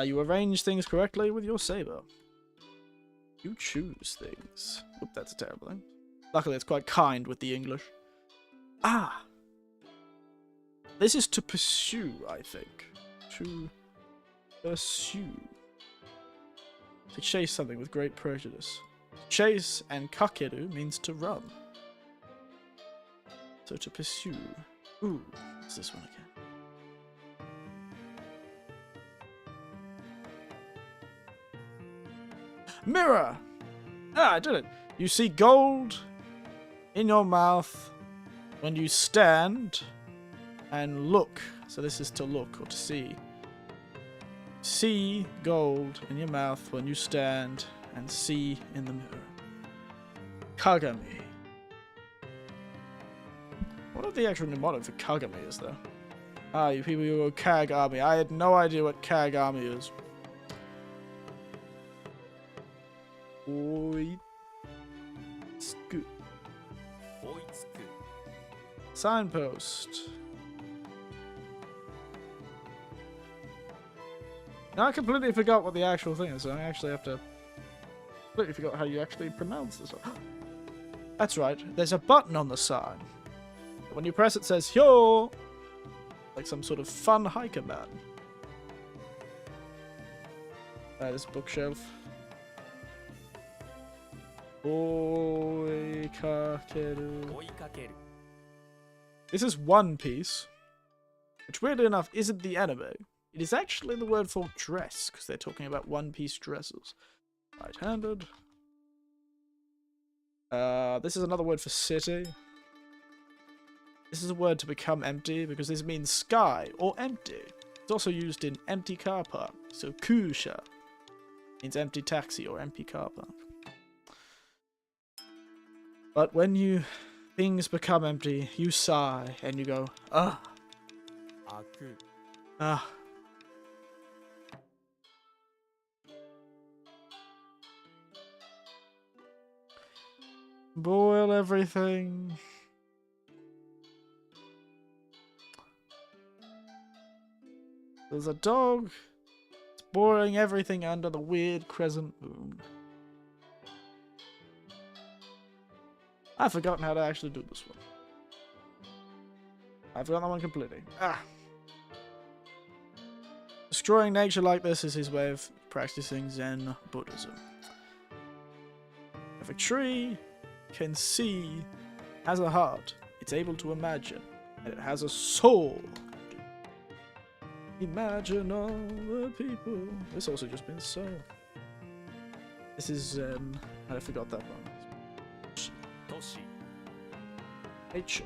[SPEAKER 1] You arrange things correctly with your saber. You choose things. Oop, that's a terrible thing. Luckily, it's quite kind with the English. This is to pursue, I think. To pursue. To chase something with great prejudice. Chase and kakeru means to run. So to pursue. Ooh, what's this one again? Mirror! I did it. You see gold in your mouth when you stand and look. So this is to look or to see. See gold in your mouth when you stand and see in the mirror. Kagami. What are the actual mnemonic for Kagami is there? Ah, you people who go CAG Army. I had no idea what CAG Army is. Oi. Scoot. Signpost. Now I completely forgot what the actual thing is, so I actually have to... completely forgot how you actually pronounce this one. That's right, there's a button on the sign. When you press it says, "Yo!" Like some sort of fun hiker man. This bookshelf. Oikakeru. This is One Piece, which weirdly enough isn't the anime. It is actually the word for dress, because they're talking about One Piece dresses. Right-handed. This is another word for city. This is a word to become empty, because this means sky or empty. It's also used in empty car park, so kusha means empty taxi or empty car park. But when things become empty, you sigh and you go, ah. Ah. Boil everything. There's a dog. It's boiling everything under the weird crescent moon. I've forgotten how to actually do this one. I've forgotten that one completely. Ah. Destroying nature like this is his way of practicing Zen Buddhism. If a tree can see, has a heart, it's able to imagine, and it has a soul. Imagine all the people. This also just means soul. This is, I forgot that one. Nature.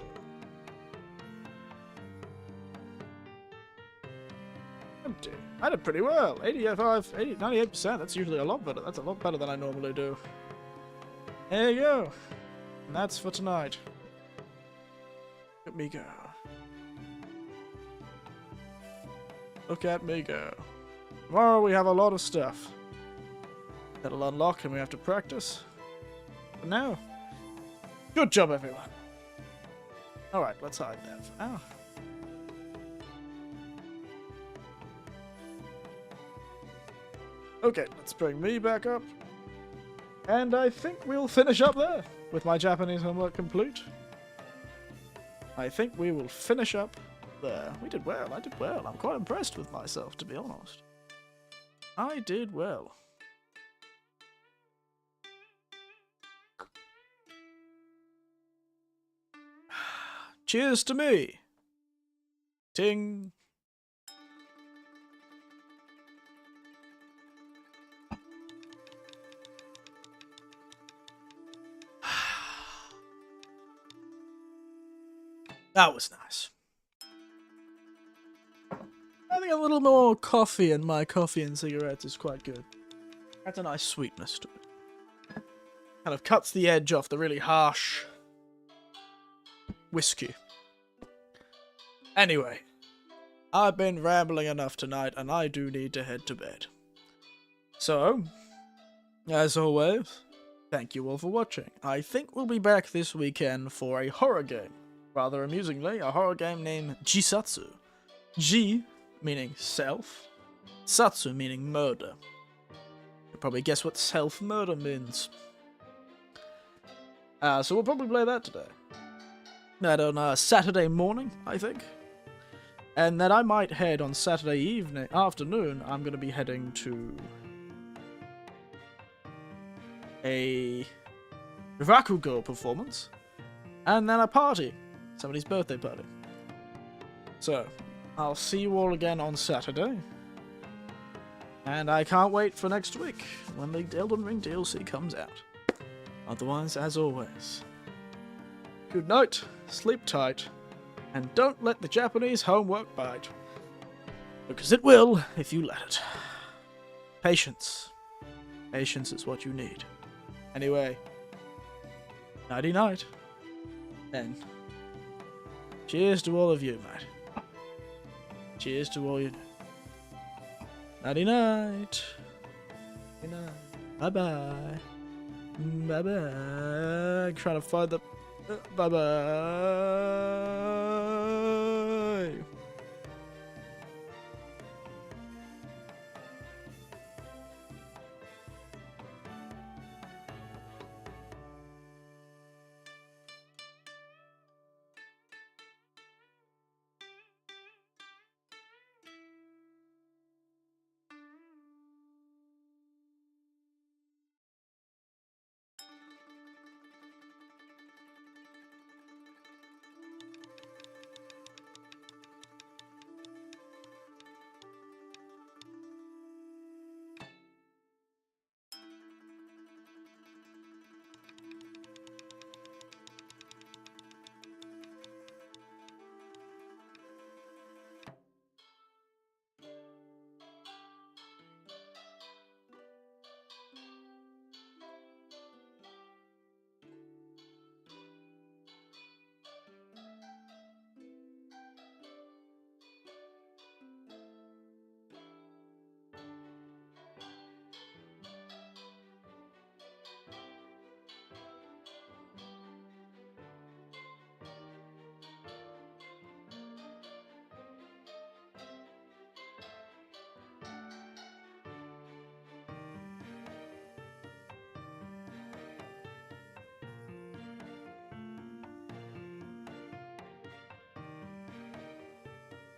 [SPEAKER 1] Empty. I did pretty well. 98%. That's usually a lot better. That's a lot better than I normally do. There you go. And that's for tonight. Look at me go. Look at me go. Tomorrow we have a lot of stuff that'll unlock and we have to practice. But now, good job everyone. Alright, let's hide that for now. Okay, let's bring me back up. And I think we'll finish up there with my Japanese homework complete. I think we will finish up there. We did well, I did well. I'm quite impressed with myself, to be honest. I did well. Cheers to me. Ting. That was nice. I think a little more coffee in my coffee and cigarettes is quite good. That's a nice sweetness to it. Kind of cuts the edge off the really harsh whiskey. Anyway, I've been rambling enough tonight and I do need to head to bed. So, as always, thank you all for watching. I think we'll be back this weekend for a horror game. Rather amusingly, a horror game named Jisatsu. Ji meaning self, Satsu meaning murder. You'll probably guess what self-murder means. So we'll probably play that today. That on Saturday morning, I think. And then I might head on Saturday afternoon, I'm going to be heading to a Rakugo performance. And then a party. Somebody's birthday party. So, I'll see you all again on Saturday. And I can't wait for next week, when the Elden Ring DLC comes out. Otherwise, as always, good night, sleep tight, and don't let the Japanese homework bite. Because it will, if you let it. Patience. Patience is what you need. Anyway, nighty-night. And cheers to all of you, mate. Cheers to all you. Nighty night. Bye bye. Bye bye. Trying to find the. Bye bye.